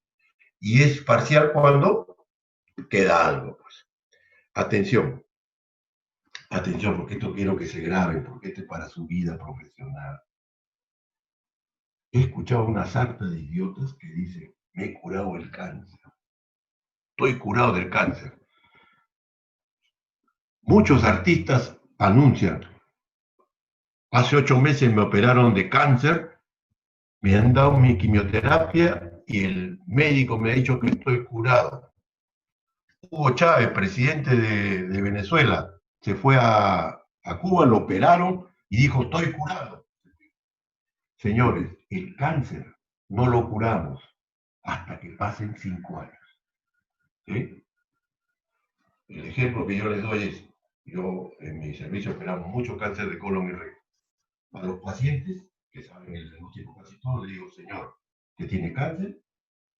Y es parcial cuando queda algo. Pues. Atención, atención, porque esto quiero que se grabe, porque esto es para su vida profesional. He escuchado una sarta de idiotas que dicen, me he curado el cáncer. Estoy curado del cáncer. Muchos artistas anuncian, hace 8 meses me operaron de cáncer, me han dado mi quimioterapia y el médico me ha dicho que estoy curado. Hugo Chávez, presidente de Venezuela, se fue a Cuba, lo operaron y dijo, estoy curado. Señores, el cáncer no lo curamos hasta que pasen 5 años. ¿Sí? El ejemplo que yo les doy es, yo en mi servicio operamos mucho cáncer de colon y recto. A los pacientes que saben el diagnóstico casi todo, le digo, señor, que tiene cáncer,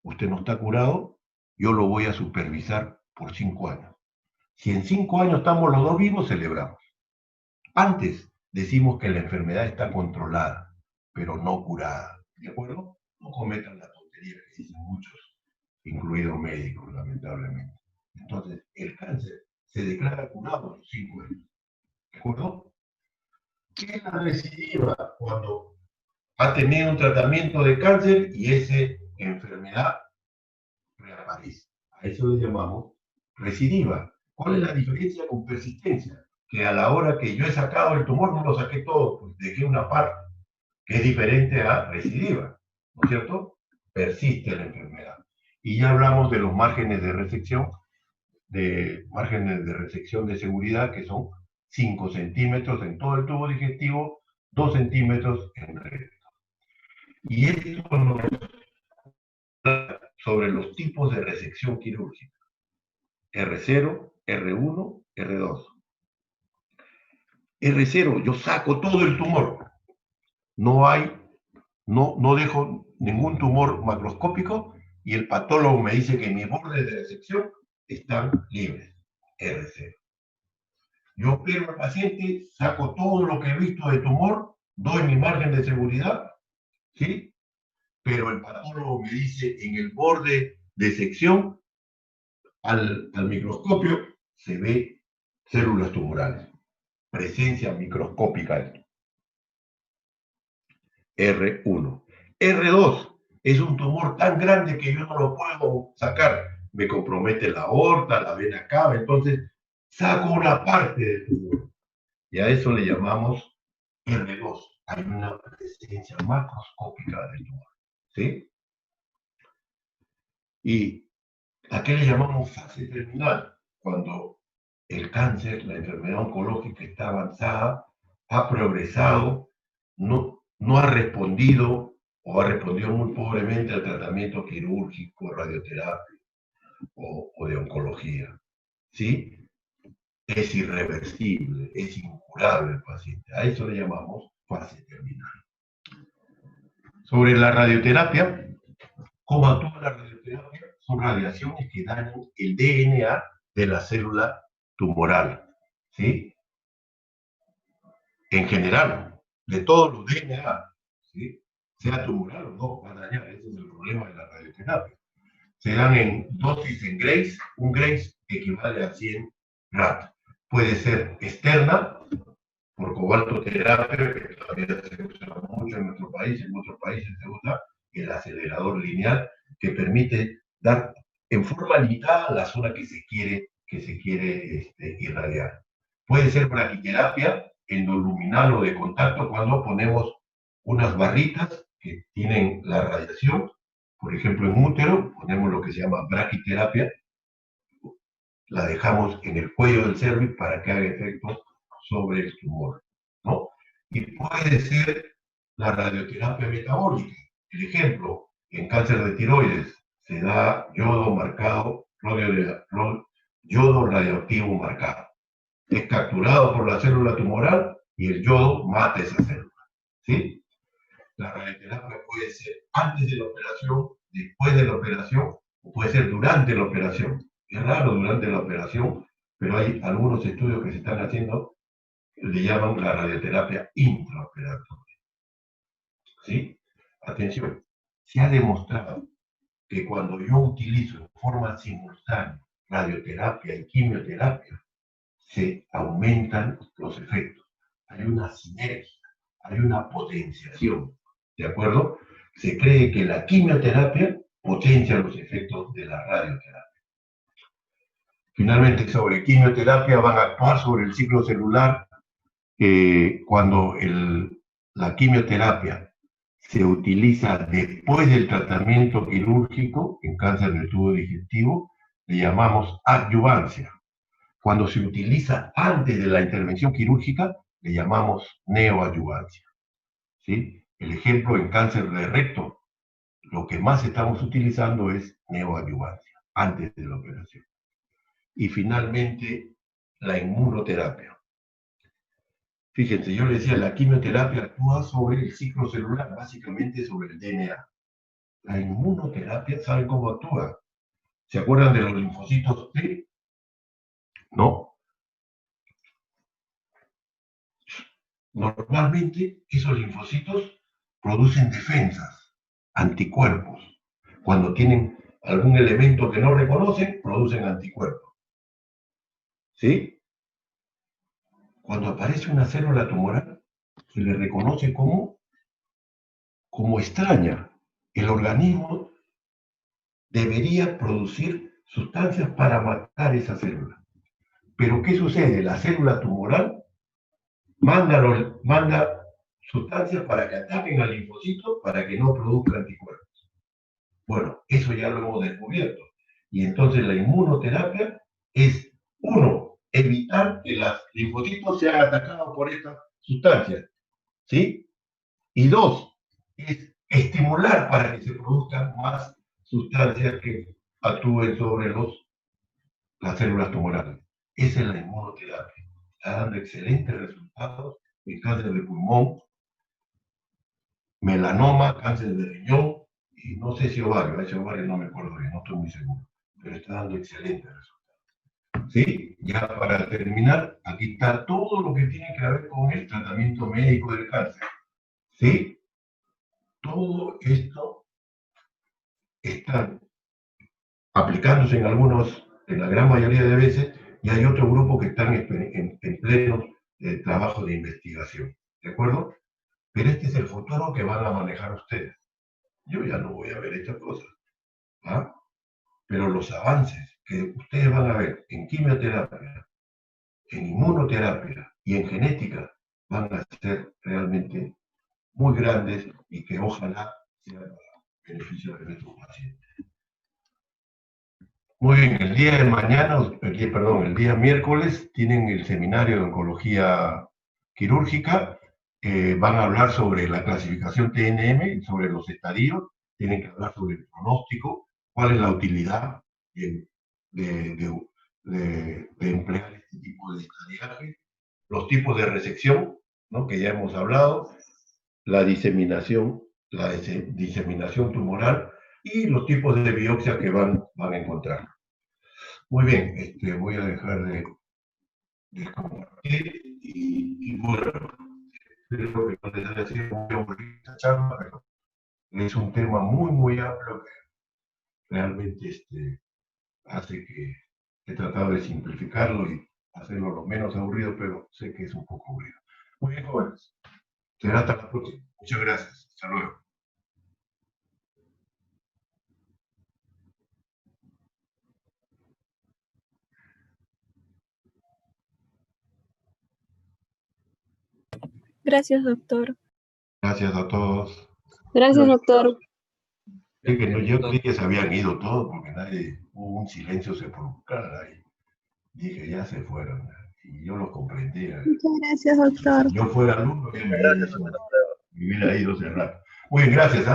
usted no está curado, yo lo voy a supervisar por 5 años. Si en 5 años estamos los dos vivos, celebramos. Antes decimos que la enfermedad está controlada, pero no curada. ¿De acuerdo? No cometan la tontería que dicen muchos, incluidos médicos, lamentablemente. Entonces, el cáncer se declara curado a los 5 años. ¿De acuerdo? ¿Qué es la recidiva? Cuando ha tenido un tratamiento de cáncer y esa enfermedad reaparece. A eso le llamamos recidiva. ¿Cuál es la diferencia con persistencia? Que a la hora que yo he sacado el tumor no lo saqué todo, pues dejé una parte, que es diferente a recidiva, ¿no es cierto? Persiste la enfermedad. Y ya hablamos de los márgenes de resección, de seguridad, que son 5 centímetros en todo el tubo digestivo, 2 centímetros en el recto. Y esto nos sobre los tipos de resección quirúrgica. R0, R1, R2. R0, yo saco todo el tumor. No dejo ningún tumor macroscópico y el patólogo me dice que mis bordes de resección están libres. R0. Yo opero al paciente, saco todo lo que he visto de tumor, doy mi margen de seguridad, ¿sí? Pero el patólogo me dice en el borde de sección, al microscopio, se ve células tumorales. Presencia microscópica. R1. R2 es un tumor tan grande que yo no lo puedo sacar. Me compromete la aorta, la vena cava, entonces saco una parte del tumor. Y a eso le llamamos R2. Hay una presencia macroscópica del tumor. ¿Sí? ¿Y a qué le llamamos fase terminal? Cuando el cáncer, la enfermedad oncológica está avanzada, ha progresado, no ha respondido o ha respondido muy pobremente al tratamiento quirúrgico, radioterapia o de oncología. ¿Sí? Es irreversible, es incurable el paciente. A eso le llamamos fase terminal. Sobre la radioterapia, ¿cómo actúa la radioterapia? Son radiaciones que dañan el DNA de la célula tumoral. ¿Sí? En general, de todos los DNA, ¿sí? Sea tumoral o no, va a dañar. Ese es el problema de la radioterapia. Se dan en dosis en Grays. Un Grays equivale a 100 RAT. Puede ser externa por cobaltoterapia, que todavía se usa mucho en nuestro país, en otros países se usa el acelerador lineal, que permite dar en forma limitada la zona que se quiere irradiar. Puede ser braquiterapia endoluminal o de contacto cuando ponemos unas barritas que tienen la radiación. Por ejemplo, en útero ponemos lo que se llama braquiterapia, la dejamos en el cuello del cervix para que haga efecto sobre el tumor, ¿no? Y puede ser la radioterapia metabólica. El ejemplo, en cáncer de tiroides se da yodo marcado, yodo radioactivo marcado. Es capturado por la célula tumoral y el yodo mata esa célula, ¿sí? La radioterapia puede ser antes de la operación, después de la operación, o puede ser durante la operación. Es raro durante la operación, pero hay algunos estudios que se están haciendo que le llaman la radioterapia intraoperatoria. ¿Sí? Atención, se ha demostrado que cuando yo utilizo en forma simultánea radioterapia y quimioterapia, se aumentan los efectos. Hay una sinergia, hay una potenciación, ¿de acuerdo? Se cree que la quimioterapia potencia los efectos de la radioterapia. Finalmente, sobre quimioterapia van a actuar sobre el ciclo celular cuando la quimioterapia se utiliza después del tratamiento quirúrgico en cáncer del tubo digestivo, le llamamos adyuvancia. Cuando se utiliza antes de la intervención quirúrgica, le llamamos neoadyuvancia. ¿Sí? El ejemplo en cáncer de recto, lo que más estamos utilizando es neoadyuvancia, antes de la operación. Y finalmente, la inmunoterapia. Fíjense, yo les decía, la quimioterapia actúa sobre el ciclo celular, básicamente sobre el DNA. La inmunoterapia, ¿saben cómo actúa? ¿Se acuerdan de los linfocitos T? ¿No? Normalmente esos linfocitos producen defensas, anticuerpos. Cuando tienen algún elemento que no reconocen, producen anticuerpos. ¿Sí? Cuando aparece una célula tumoral, se le reconoce como extraña. El organismo debería producir sustancias para matar esa célula. Pero ¿qué sucede? La célula tumoral manda sustancias para que ataquen al linfocito para que no produzca anticuerpos. Bueno, eso ya lo hemos descubierto. Y entonces la inmunoterapia es, uno, evitar que los linfocitos sean atacados por estas sustancias, ¿sí? Y dos, es estimular para que se produzcan más sustancias que actúen sobre las células tumorales. Esa es la inmunoterapia. Está dando excelentes resultados en cáncer de pulmón, melanoma, cáncer de riñón, y no sé si ovario, ese ovario no me acuerdo bien, no estoy muy seguro, pero está dando excelentes resultados. ¿Sí? Ya para terminar, aquí está todo lo que tiene que ver con el tratamiento médico del cáncer. ¿Sí? Todo esto está aplicándose en la gran mayoría de veces, y hay otro grupo que están en pleno trabajo de investigación. ¿De acuerdo? Pero este es el futuro que van a manejar ustedes. Yo ya no voy a ver estas cosas. ¿Ah? Pero los avances que ustedes van a ver en quimioterapia, en inmunoterapia y en genética van a ser realmente muy grandes y que ojalá sean para beneficio de nuestros pacientes. Muy bien, el día de mañana, el día miércoles tienen el seminario de oncología quirúrgica. Van a hablar sobre la clasificación TNM, sobre los estadios, tienen que hablar sobre el pronóstico, cuál es la utilidad de, de, de emplear este tipo de estadiaje, los tipos de resección, ¿no? Que ya hemos hablado, la diseminación tumoral y los tipos de biopsia que van a encontrar. Muy bien, voy a dejar de compartir y bueno, creo que no les haya sido muy aburrida esta charla, pero es un tema muy, muy amplio que realmente hace que he tratado de simplificarlo y hacerlo lo menos aburrido, pero sé que es un poco aburrido. Muy bien, jóvenes. Será hasta la próxima. Muchas gracias. Hasta luego. Gracias, doctor. Gracias a todos. Gracias, doctor. Es que yo creí que se habían ido todos porque nadie, hubo un silencio sepulcral ahí. Dije, ya se fueron. Y yo los comprendía. Muchas gracias, doctor. Si yo fuera alumno, ya me hubiera ido hace rato. Muy bien, gracias.